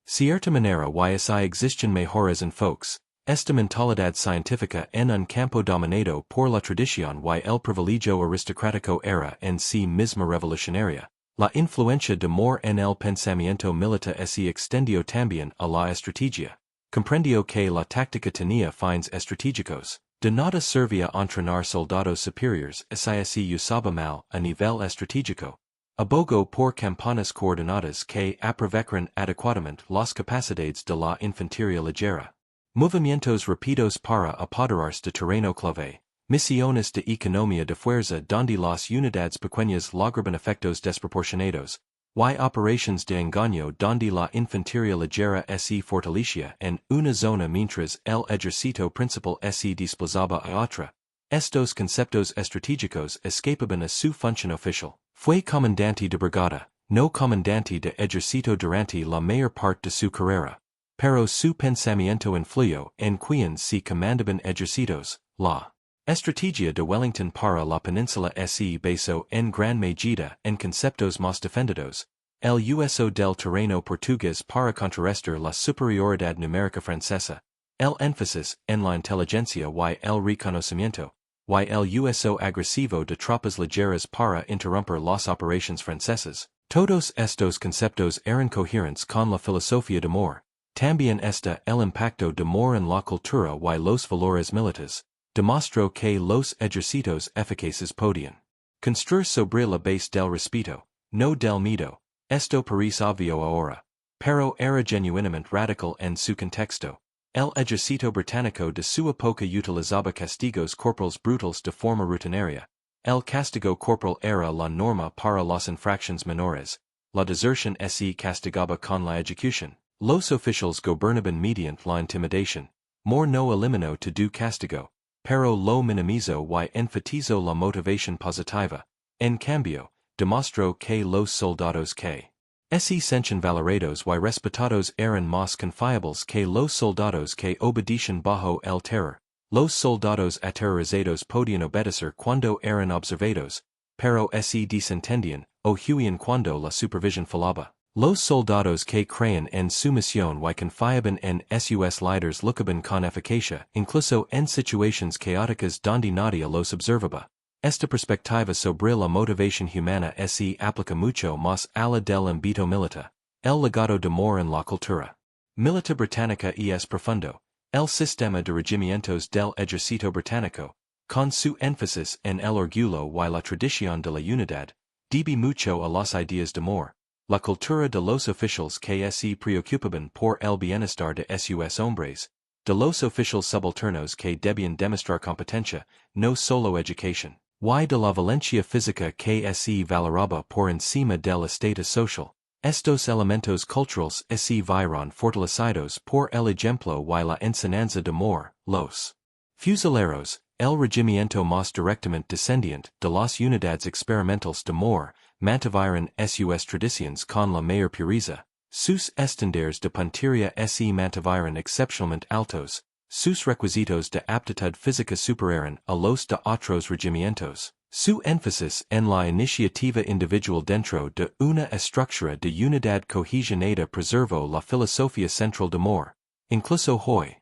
Cierta manera y si existen mejores enfoques, esta mentalidad científica en un campo dominado por la tradición y el privilegio aristocrático era en sí misma revolucionaria. La influencia de Moore en el pensamiento militar se extendió también a la estrategia. Comprendió que la táctica tenía fines estratégicos. De nada servía entrenar soldados superiores si se usaba mal a nivel estratégico. Abogó por campanas coordinadas que aprovecharan adecuadamente las capacidades de la infantería ligera. Movimientos rápidos para apoderarse de terreno clave. Misiones de economía de fuerza donde las unidades pequeñas lograban efectos desproporcionados. Y operations de engaño donde la infantería ligera se fortalecía en una zona mientras el ejército principal se desplazaba a otra. Estos conceptos estratégicos escapaban a su función oficial. Fue comandante de brigada, no comandante de ejército durante la mayor parte de su carrera. Pero su pensamiento influyó en quien se comandaban ejércitos. La estrategia de Wellington para la península se basó en gran medida en conceptos más defendidos. El uso del terreno portugués para contrarrestar la superioridad numérica francesa. El énfasis en la inteligencia y el reconocimiento. Y el uso agresivo de tropas ligeras para interrumpir las operaciones francesas. Todos estos conceptos eran coherentes con la filosofía de Moore. También está el impacto de Moore en la cultura y los valores militares. Demostró que los ejércitos eficaces podían construir sobre la base del respeto, no del miedo. Esto parece obvio ahora. Pero era genuinamente radical en su contexto. El ejército británico de su época utilizaba castigos corporales brutales de forma rutinaria. El castigo corporal era la norma para las infracciones menores. La deserción se castigaba con la ejecución. Los oficiales gobernaban mediante la intimidación. Moore no eliminó todo castigo, pero lo minimizó y enfatizó la motivación positiva. En cambio, demostró que los soldados que se sentían valorados y respetados eran más confiables que los soldados que obedecían bajo el terror. Los soldados aterrorizados podían obedecer cuando eran observados, pero se desentendían o huían cuando la supervisión fallaba. Los soldados que creían en su misión y confiaban en sus líderes luchaban con eficacia, incluso en situaciones caóticas donde nadie los observaba. Esta perspectiva sobre la motivación humana se aplica mucho más a la del ámbito militar. El legado de Moore en la cultura militar británica es profundo. El sistema de regimientos del ejército británico, con su énfasis en el orgullo y la tradición de la unidad, debe mucho a las ideas de Moore. La cultura de los oficiales que se preocupaban por el bienestar de sus hombres, de los oficiales subalternos que debían demostrar competencia, no solo educación, y de la valencia física que se valoraba por encima del estatus social. Estos elementos culturales se vieron fortalecidos por el ejemplo y la enseñanza de Moore. Los fusileros, el regimiento más directamente descendiente de las unidades experimentales de Moore, mantuvieron sus tradiciones con la mayor pureza. Sus estándares de puntería se mantuvieron excepcionalmente altos. Sus requisitos de aptitud física superaron a los de otros regimientos. Su énfasis en la iniciativa individual dentro de una estructura de unidad cohesionada preservó la filosofía central de Moore. Incluso hoy,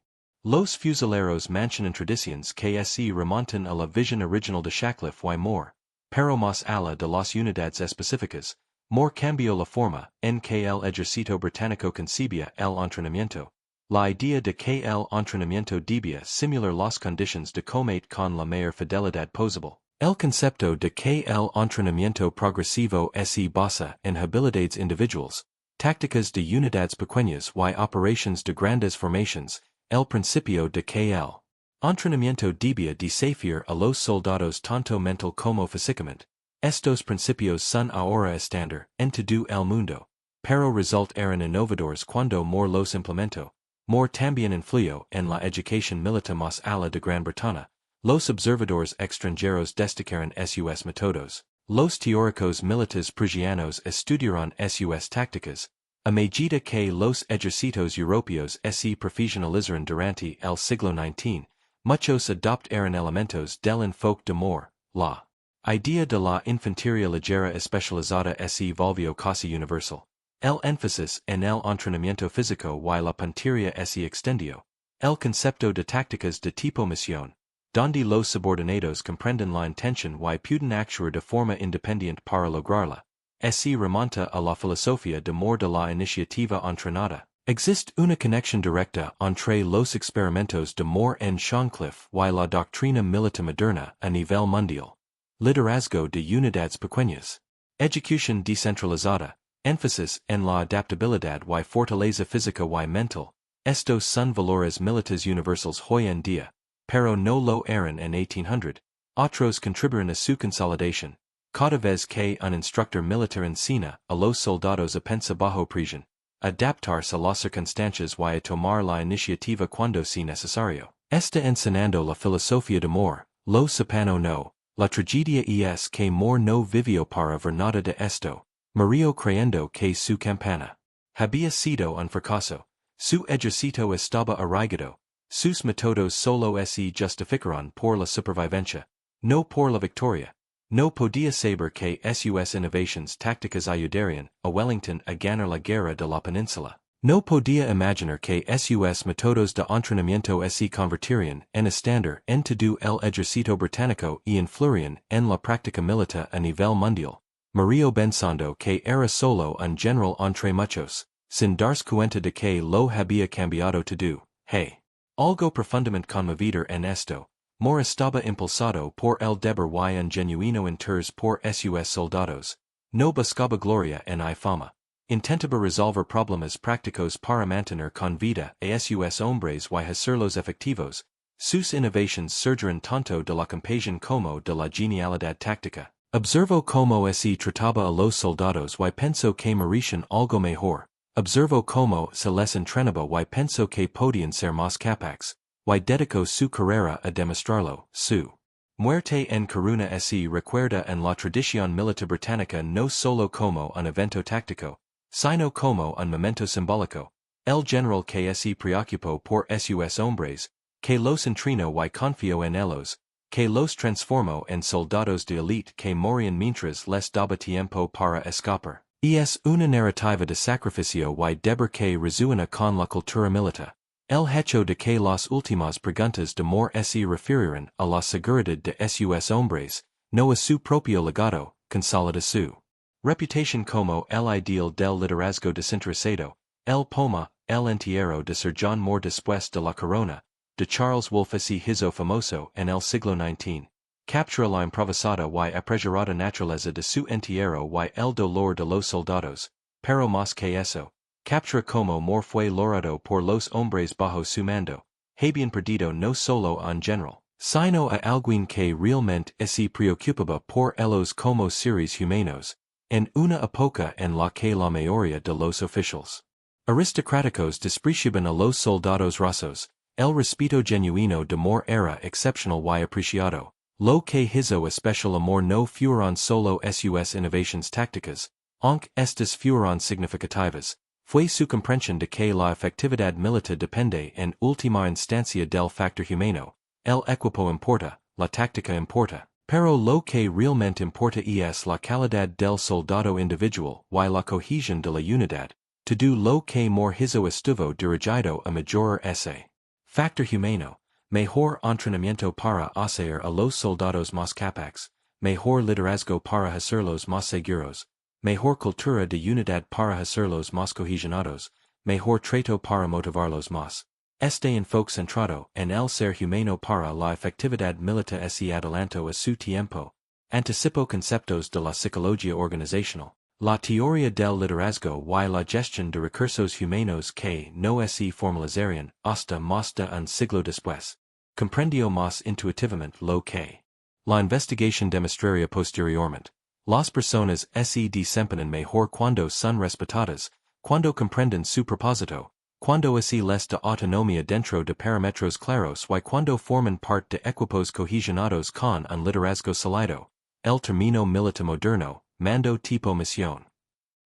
los fusileros mantienen tradiciones que se remontan a la visión original de Sutcliffe y Moore. Pero más allá de las unidades específicas, Moore cambió la forma en que el ejército británico concebía el entrenamiento. La idea de que el entrenamiento debía simular las condiciones de combate con la mayor fidelidad posible. El concepto de que el entrenamiento progresivo se basa en habilidades individuales, tácticas de unidades pequeñas y operaciones de grandes formaciones, el principio de que el entrenamiento debía desafiar a los soldados tanto mental como físicamente. Estos principios son ahora estándar en todo el mundo, pero resultaron innovadores cuando Moore los implementó. Moore también influyó en la educación militar más allá de Gran Bretaña. Los observadores extranjeros destacaron sus métodos. Los teóricos militares prusianos estudiaron sus tácticas. A medida que los ejércitos europeos se profesionalizaron durante el siglo XIX, muchos adoptaron elementos del enfoque de Moore. La idea de la infantería ligera especializada se volvió casi universal. El énfasis en el entrenamiento físico y la puntería se extendió. El concepto de tácticas de tipo misión, donde los subordinados comprenden la intención y pueden actuar de forma independiente para lograrla. Se remonta a la filosofía de amor de la iniciativa entrenada. Existe una conexión directa entre los experimentos de Moore en Shorncliffe y la doctrina militar moderna a nivel mundial. Liderazgo de unidades pequeñas. Educación descentralizada. Énfasis en la adaptabilidad y fortaleza física y mental. Estos son valores militares universals hoy en día, pero no lo eran en 1800. Otros contribuyen a su consolidación. Cada vez que un instructor militar enseña a los soldados a pensar bajo presión, adaptarse a las circunstancias y a tomar la iniciativa cuando sea necesario. Está enseñando la filosofía de Moore, lo sepan o no, la tragedia es que Moore no vivió para ver nada de esto, murió creyendo que su campana había sido un fracaso, su ejército estaba arraigado, sus métodos solo se justificaron por la supervivencia, no por la victoria. No podía saber que sus innovaciones tácticas ayudarían a Wellington a ganar la guerra de la península. No podía imaginar que sus métodos de entrenamiento se convertirían en estándar en todo el ejército británico y influirían en la práctica militar a nivel mundial. Murió pensando que era solo un general entre muchos, sin darse cuenta de que lo había cambiado todo. Hey. Algo profundamente conmovedor en esto. Moore estaba impulsado por el deber y un genuino interés por sus soldados. No buscaba gloria ni fama. Intentaba resolver problemas prácticos para mantener con vida a sus hombres y hacerlos efectivos. Sus innovaciones surgieron tanto de la compasión como de la genialidad táctica. Observó cómo se trataba a los soldados y pensó que merecían algo mejor. Observó cómo se les entrenaba y pensó que podían ser más capaces. Y dedicó su carrera a demostrarlo. Su muerte en Corunna se recuerda en la tradición militar británica no solo como un evento táctico, sino como un momento simbólico. El general que se preocupó por sus hombres, que los entrenó y confió en ellos, que los transformó en soldados de élite que morían mientras les daba tiempo para escapar. Es una narrativa de sacrificio y deber que resuena con la cultura militar. El hecho de que las últimas preguntas de Moore se refirieran a la seguridad de sus hombres, no a su propio legado, consolida su reputación como el ideal del liderazgo desinteresado. El poema, El entierro de Sir John Moore después de la corona, de Charles Wolfe se hizo famoso en el siglo XIX. Captura la improvisada y apresurada naturaleza de su entierro y el dolor de los soldados, pero más que eso. Captura como Moore fue logrado por los hombres bajo su mando, habían perdido no solo a un general, sino a alguien que realmente se preocupaba por ellos como seres humanos, en una época en la que la mayoría de los oficiales aristocráticos despreciaban a los soldados rasos. El respeto genuino de Moore era excepcional y apreciado, lo que hizo especial amor no fueron solo sus innovaciones tácticas, aunque estas fueron significativas. Fue su comprensión de que la efectividad militar depende en última instancia del factor humano. El equipo importa, la táctica importa, pero lo que realmente importa es la calidad del soldado individual y la cohesión de la unidad. Todo lo que Moore hizo estuvo dirigido a mejorar ese factor humano, mejor entrenamiento para hacer a los soldados más capaces, mejor liderazgo para hacerlos más seguros, mejor cultura de unidad para hacerlos más cohesionados, mejor trato para motivarlos más. Este enfoque centrado en el ser humano para la efectividad militar se adelantó a su tiempo, anticipó conceptos de la psicología organizacional, la teoría del liderazgo y la gestión de recursos humanos que no se formalizarían hasta más de un siglo después. Comprendió más intuitivamente lo que la investigación demostraría posteriormente. Las personas se desempeñan mejor cuando son respetadas, cuando comprenden su propósito, cuando se les da autonomía dentro de parámetros claros y cuando forman parte de equipos cohesionados con un liderazgo sólido. El término militar moderno, mando tipo misión,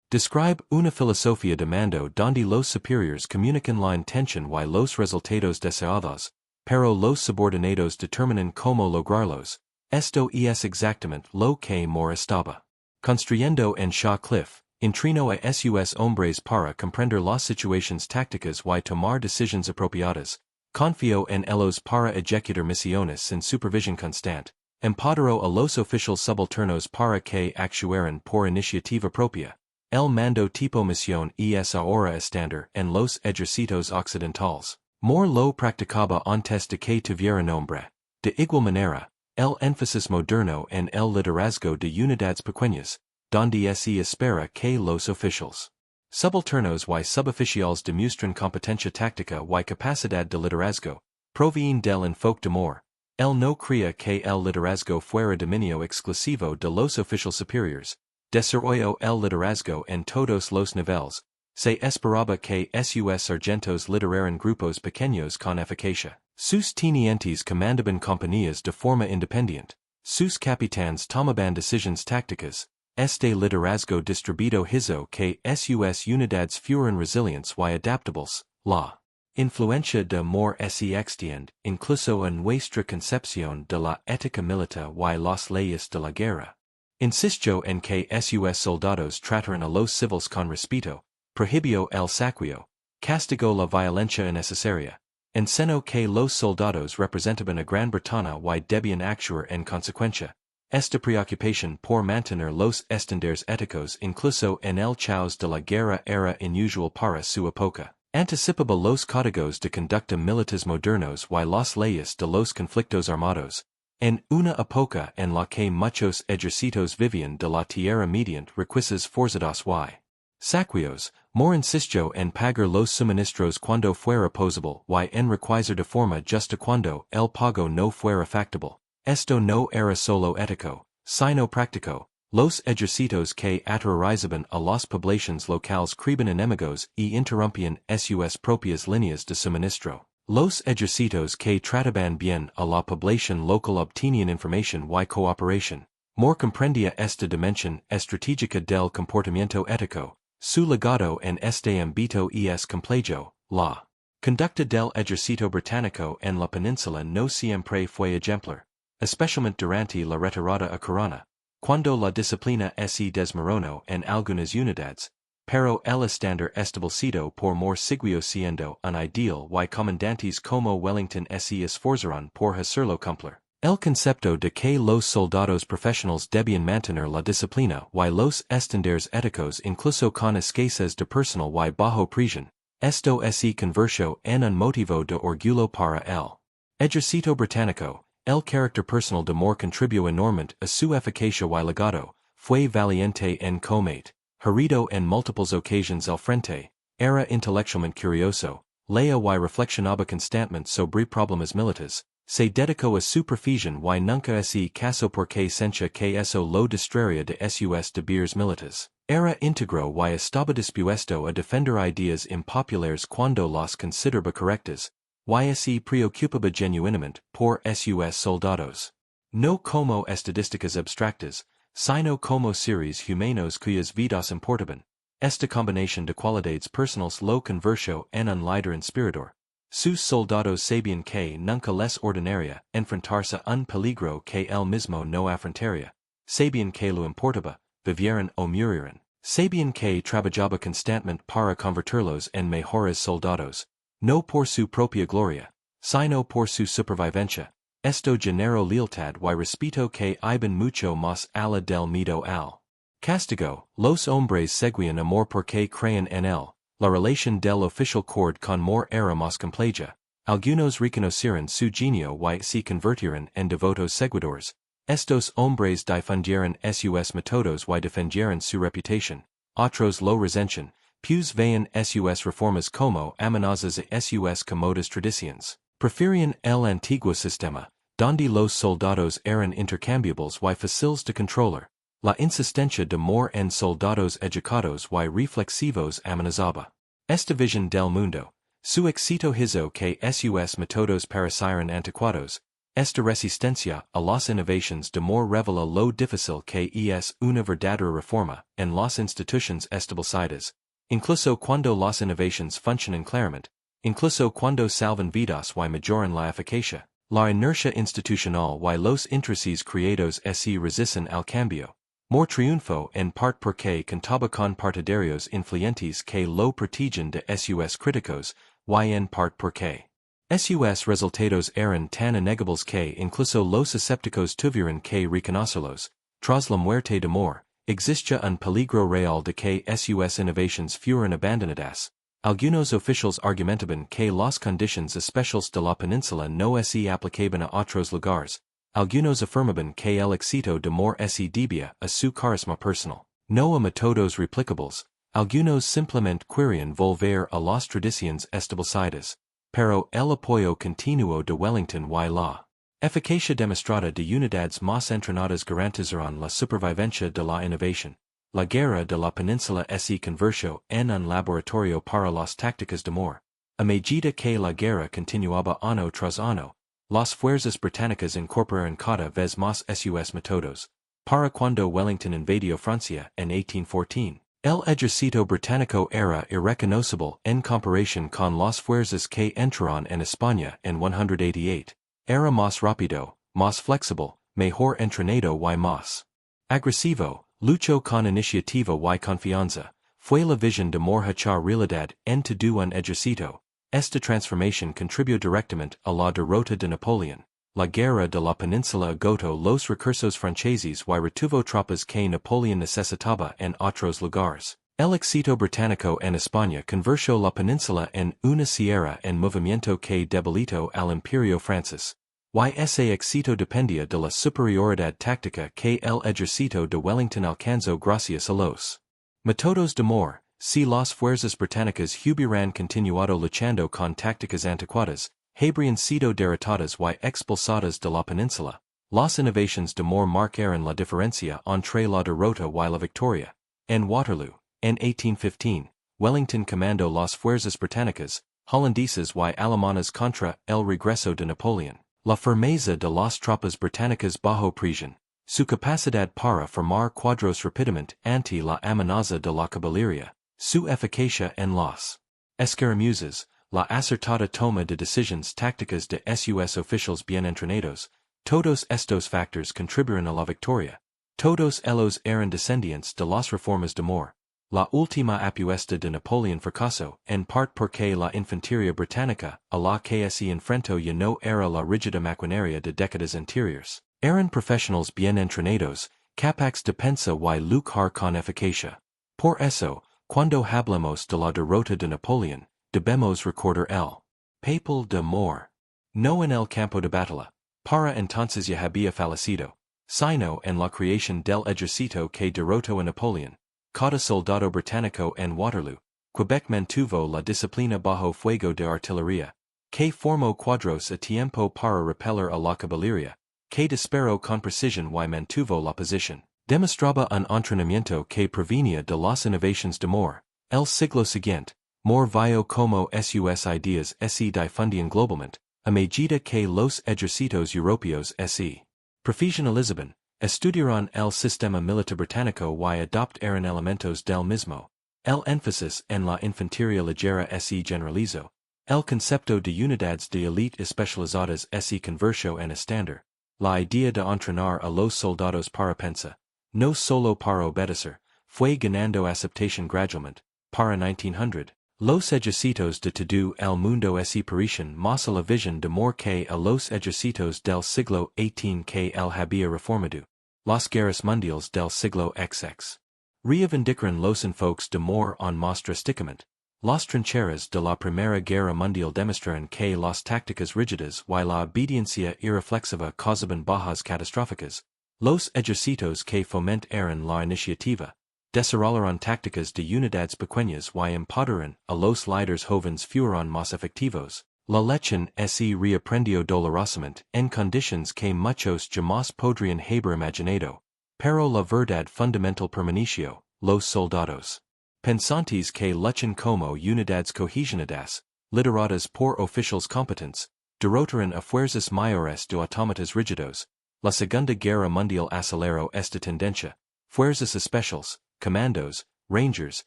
describe una filosofía de mando donde los superiores comunican la intención y los resultados deseados, pero los subordinados determinan cómo lograrlos. Esto es exactamente lo que Moore estaba construyendo en Shorncliffe, Intrino a sus hombres para comprender las situaciones tácticas y tomar decisiones apropiadas, confío en ellos para ejecutar misiones sin supervisión constante, empoderó a los oficiales subalternos para que actuaran por iniciativa propia. El mando tipo misión es ahora estándar en los ejércitos occidentales. More lo practicaba antes de que tuviera nombre. De igual manera, el énfasis moderno en el liderazgo de unidades pequeñas, donde se espera que los oficiales subalternos y suboficiales demuestren competencia táctica y capacidad de liderazgo, provienen del enfoque de amor. Él no creía que el liderazgo fuera dominio exclusivo de los oficiales superiores. Desarrolló el liderazgo en todos los niveles. Se esperaba que sus sargentos lideraran grupos pequeños con eficacia. Sus tenientes comandaban compañías de forma independiente. Sus capitanes tomaban decisiones tácticas. Este liderazgo distribuido hizo que sus unidades fueran resilientes y adaptables. La influencia de amor se extiende, incluso en nuestra concepción de la ética militar y las leyes de la guerra. Insistió en que sus soldados trataran a los civiles con respeto, prohibió el saqueo, castigó la violencia innecesaria, enseñó que los soldados representaban a Gran Bretaña y debían actuar en consecuencia. Esta preocupación por mantener los estándares éticos incluso en el caos de la guerra era inusual para su época. Anticipaba los códigos de conducta militares modernos y las leyes de los conflictos armados. En una época en la que muchos ejércitos vivían de la tierra mediante requisas forzados y saqueos, more insistió en pagar los suministros cuando fuera posible y en requisar de forma justa cuando el pago no fuera factible. Esto no era solo ético, sino práctico. Los ejércitos que aterrorizaban a las poblaciones locales creaban enemigos y interrumpían sus propias líneas de suministro. Los ejércitos que trataban bien a la población local obtenían información y cooperación. More comprendía esta dimensión estratégica del comportamiento ético. Su legado en este ámbito es complejo. La conducta del ejército británico en la península no siempre fue ejemplar, especialmente durante la retirada a Corona, cuando la disciplina se desmoronó en algunas unidades. Pero el estándar establecido por more siguió siendo un ideal y comandantes como Wellington se esforzaron por hacerlo cumplir. El concepto de que los soldados profesionales debían mantener la disciplina y los estándares éticos incluso con escasez de personal y bajo presión. Esto se convirtió en un motivo de orgullo para el ejército británico. El carácter personal de Moore contribuyó enormemente a su eficacia y legado. Fue valiente en combate. Herido en múltiples ocasiones al frente, era intelectualmente curioso, leía y reflexionaba constantemente sobre problemas militares, se dedicó a su profesión y nunca se casó porque sentía que eso lo distraería de sus deberes militares. Era íntegro y estaba dispuesto a defender ideas impopulares cuando las consideraba correctas, y se preocupaba genuinamente por sus soldados. No como estadísticas abstractas, sino como seres humanos cuyas vidas importaban. Esta combinación de cualidades personales lo convirtió en un líder inspirador. Sus soldados sabían que nunca les ordinaria enfrentarse a un peligro que él mismo no afrontaría. Sabían que lo importaba, vivieran o murieran. Sabían que trabajaba constantemente para convertirlos en mejores soldados, no por su propia gloria, sino por su supervivencia. Esto generó lealtad y respeto que iban mucho más allá del miedo al castigo. Los hombres seguían amor porque creían en él. La relación del oficial cord con Moore era más compleja. Algunos reconocieron su genio y se convirtieron en devotos seguidores. Estos hombres difundieron sus métodos y defendieron su reputación. Otros lo resentían, pues veían sus reformas como amenazas a sus cómodas tradiciones. Preferían el antiguo sistema, donde los soldados eran intercambiables y fáciles de controlar. La insistencia de Moore en soldados educados y reflexivos amenazaba esta visión del mundo. Su éxito hizo que sus métodos parecieran anticuados. Esta resistencia a las innovaciones de Moore revela lo difícil que es una verdadera reforma en las instituciones establecidas. Incluso cuando las innovaciones funcionan claramente, incluso cuando salvan vidas y mejoran la eficacia, la inercia institucional y los intereses creados se resisten al cambio. More triunfo en parte porque contaba con partidarios influyentes que lo protegían de sus críticos, y en parte porque sus resultados eran tan innegables que incluso los escépticos tuvieron que reconocerlos. Tras la muerte de Moore, existía un peligro real de que sus innovations fueran abandonadas. Algunos oficiales argumentaban que las condiciones especiales de la península no se aplicaban a otros lugares. Algunos afirmaban que el éxito de Moore se debía a su carisma personal, no a métodos replicables. Algunos simplemente querían volver a las tradiciones establecidas. Pero el apoyo continuo de Wellington y la eficacia demostrada de unidades más entrenadas garantizaron la supervivencia de la innovación. La guerra de la península se convirtió en un laboratorio para las tácticas de Moore. A medida que la guerra continuaba año tras año, las fuerzas británicas incorporaron cada vez más sus métodos. Para cuando Wellington invadió Francia en 1814. El ejército británico era irreconocible en comparación con las fuerzas que entraron en España en 188. Era más rápido, más flexible, mejor entrenado y más agresivo, luchó con iniciativa y confianza. Fue la visión de Moore hecha realidad en todo un ejército. Esta transformación contribuyó directamente a la derrota de Napoleón. La guerra de la península agotó los recursos franceses y retuvo tropas que Napoleón necesitaba en otros lugares. El éxito británico en España convirtió la península en una sierra en movimiento que debilitó al imperio francés. Y ese éxito dependía de la superioridad táctica que el ejército de Wellington alcanzó gracias a los métodos de Moore. Si las fuerzas británicas hubieran continuado luchando con tácticas anticuadas, habrían sido derrotadas y expulsadas de la península. Las innovations de Moore marcaron la diferencia entre la derrota y la victoria. En Waterloo, en 1815, Wellington comandó las fuerzas británicas, holandesas y alemanas contra el regreso de Napoleón. La firmeza de las tropas británicas bajo presión, su capacidad para formar cuadros rápidamente ante la amenaza de la caballería, su eficacia en las escaramuzas, la acertada toma de decisiones tácticas de sus oficiales bien entrenados, todos estos factores contribuyeron a la victoria. Todos ellos eran descendientes de las reformas de Moore. La última apuesta de Napoleón fracasó, en parte porque la infantería británica, a la que se enfrentó ya no era la rígida maquinaria de décadas anteriores. Eran profesionales bien entrenados, capaces de pensar y luchar con eficacia. Por eso, cuando hablamos de la derrota de Napoleón, debemos recordar el papel de Moore. No en el campo de batalla, para entonces ya había fallecido, sino en la creación del ejército que derrotó a Napoleón. Cada soldado británico en Waterloo, Quebec mantuvo la disciplina bajo fuego de artillería, que formó cuadros a tiempo para repeler a la caballería, que disparó con precisión y mantuvo la posición. Demostraba un entrenamiento que provenía de las innovations de Moore. El siglo siguiente, Moore vio como sus ideas se difundían globalmente, a medida que los ejércitos europeos se profesionalizaban. Estudiaron el sistema militar británico y adoptaron elementos del mismo. El énfasis en la infantería ligera se generalizó. El concepto de unidades de élite especializadas se convirtió en estándar. La idea de entrenar a los soldados para pensar, no solo para obedecer, fue ganando aceptación gradualmente. Para 1900, los ejércitos de todo el mundo se parecían más a la visión de Moore que a los ejércitos del siglo XVIII que él había reformado. Las guerras mundiales del siglo XX reivindicaron los enfoques de Moore aún más drásticamente. Las trincheras de la Primera Guerra Mundial demostraron que las tácticas rígidas y la obediencia irreflexiva causaban bajas catastróficas. Los ejércitos que fomentaron la iniciativa desarrollaron tácticas de unidades pequeñas y empoderaron a los líderes jóvenes fueron más efectivos. La lección se reaprendió dolorosamente en condiciones que muchos jamás podrían haber imaginado. Pero la verdad fundamental permaneció, los soldados pensantes que luchan como unidades cohesionadas, lideradas por oficiales competentes, derrotaron a fuerzas mayores de autómatas rígidos. La Segunda Guerra Mundial aceleró esta tendencia. Fuerzas especiales, comandos, rangers,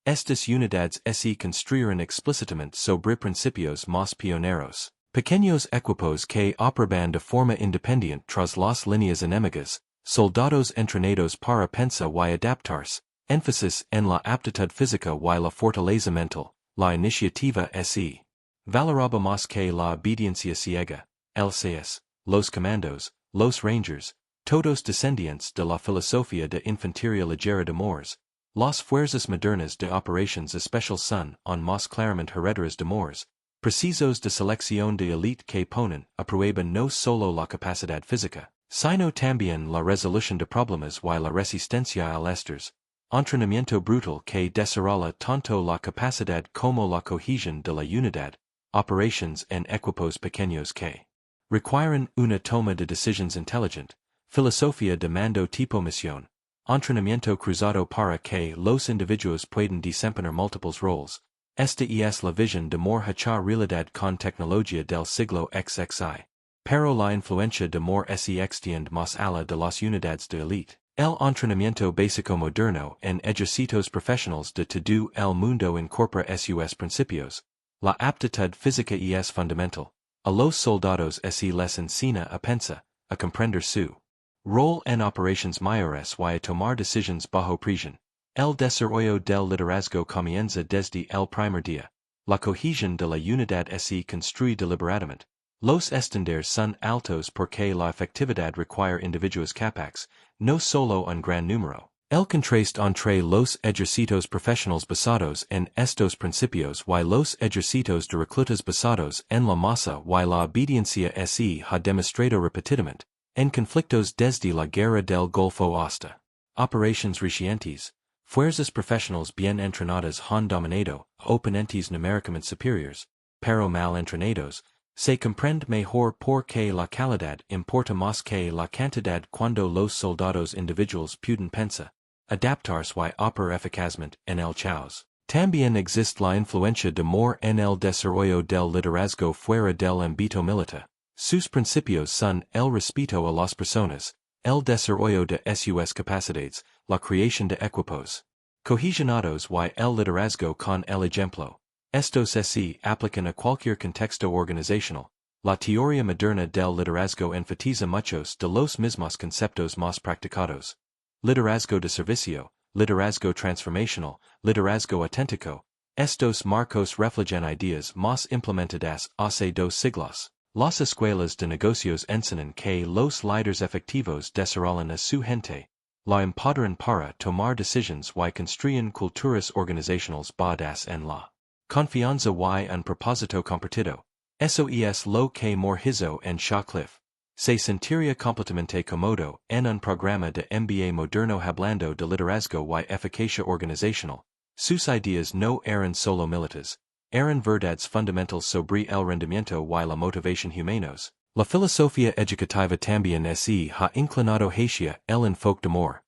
estas unidades se construyeron explícitamente sobre principios más pioneros. Pequeños equipos que operaban de forma independiente tras las líneas enemigas, soldados entrenados para pensar y adaptarse, énfasis en la aptitud física y la fortaleza mental, la iniciativa se. Valoraba más que la obediencia ciega, LCS, los comandos, los rangers, todos descendientes de la filosofía de infantería ligera de Moors, las fuerzas modernas de operations especial son on más claramente heredadas de Moors, precisos de selección de élite que ponen a prueba no solo la capacidad física, sino también la resolución de problemas y la resistencia al estrés, entrenamiento brutal que desarrolla tanto la capacidad como la cohesión de la unidad, operations en equipos pequeños que requieren una toma de decisions intelligent, filosofía de mando tipo misión, entrenamiento cruzado para que los individuos puedan desempeñar múltiples roles. Esta es la visión de Moore hacha realidad con tecnología del siglo XXI. Pero la influencia de Moore se extiende más allá de las unidades de élite. El entrenamiento básico moderno en ejércitos profesionales de todo el mundo incorpora sus principios. La aptitud física es fundamental. A los soldados se les enseña a pensar, a comprender su rol en operations mayores y a tomar decisions bajo presión. El desarrollo del liderazgo comienza desde el primer día. La cohesión de la unidad se construye deliberadamente. Los estándares son altos porque la efectividad requiere individuos capaces, no solo un gran número. El contraste entre los ejércitos profesionales basados en estos principios y los ejércitos de reclutas basados en la masa y la obediencia se ha demostrado repetidamente, en conflictos desde la guerra del Golfo hasta operations recientes. Fuerzas profesionales bien entrenadas han dominado oponentes numéricamente superiores, pero mal entrenados, se comprende mejor porque la calidad importa más que la cantidad cuando los soldados individuals pueden pensar, adaptarse y operar eficazmente en el caos. También existe la influencia de Moore en el desarrollo del liderazgo fuera del ámbito militar. Sus principios son el respeto a las personas, el desarrollo de sus capacidades, la creación de equipos cohesionados y el liderazgo con el ejemplo. Estos se aplican a cualquier contexto organizacional. La teoría moderna del liderazgo enfatiza muchos de los mismos conceptos más practicados. Liderazgo de servicio, liderazgo transformacional, liderazgo auténtico. Estos marcos reflejan ideas más implementadas hace 2 siglos. Las escuelas de negocios enseñan que los líderes efectivos desarrollan a su gente, la empoderan para tomar decisions y construyen culturas organizacionales basadas en la confianza y un propósito compartido. Eso es lo que Moore hizo en Shawcliffe. Se sentiría completamente cómodo en un programa de MBA moderno hablando de liderazgo y eficacia organizacional. Sus ideas no eran solo militares. Eran verdades fundamentales sobre el rendimiento y la motivación humanos. La filosofía educativa también se ha inclinado hacia el enfoque de Moore.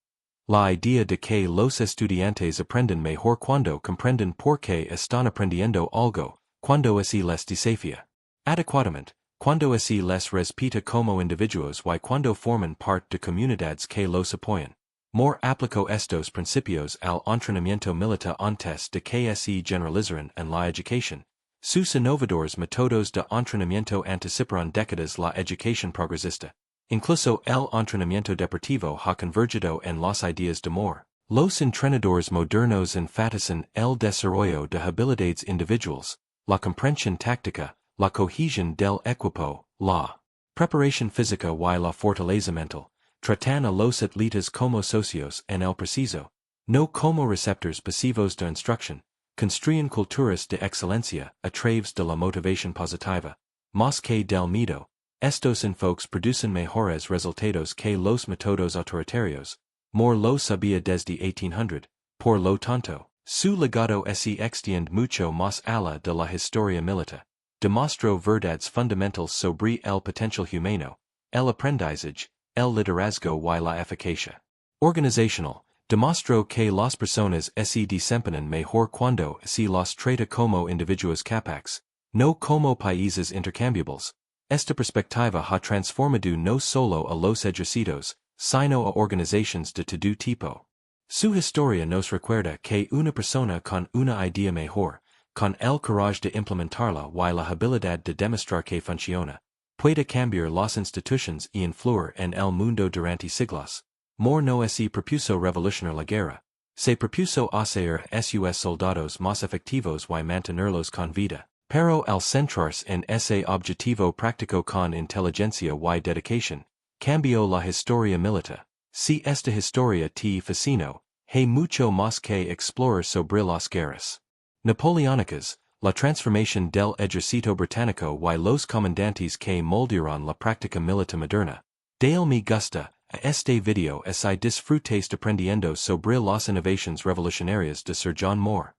La idea de que los estudiantes aprenden mejor cuando comprenden por qué están aprendiendo algo, cuando se les desafía adecuadamente, cuando se les respeta como individuos y cuando forman parte de comunidades que los apoyan. Moore aplicó estos principios al entrenamiento militar antes de que se generalizaran en la educación. Sus innovadores métodos de entrenamiento anticiparon décadas la educación progresista. Incluso el entrenamiento deportivo ha convergido en las ideas de Moore. Los entrenadores modernos enfatizan el desarrollo de habilidades individuales, la comprensión táctica, la cohesión del equipo, la preparación física y la fortaleza mental. Tratan a los atletas como socios en el preciso, no como receptores pasivos de instrucción, construyen culturas de excelencia a través de la motivación positiva, más que del miedo. Estos enfoques producen mejores resultados que los métodos autoritarios. Moore lo sabía desde 1800, por lo tanto, su legado se extiende mucho más allá de la historia militar. Demostró verdades fundamentales sobre el potencial humano, el aprendizaje, el liderazgo y la eficacia organizacional. Demostró que las personas se desempeñan mejor cuando se las trata como individuos capaces, no como países intercambiables. Esta perspectiva ha transformado no solo a los ejércitos, sino a organizaciones de todo tipo. Su historia nos recuerda que una persona con una idea mejor, con el coraje de implementarla y la habilidad de demostrar que funciona, puede cambiar las instituciones y influir en el mundo durante siglos. more no se propuso revolucionar la guerra. Se propuso hacer sus soldados más efectivos y mantenerlos con vida. Pero al centrarse en ese objetivo práctico con inteligencia y dedicación, cambió la historia militar. Si esta historia te fascinó, hay mucho más que explorar sobre las guerras napoleónicas, la transformación del ejército británico y los comandantes que moldearon la práctica militar moderna. Dale me gusta a este video as I disfrutes aprendiendo sobre las innovaciones revolucionarias de Sir John Moore.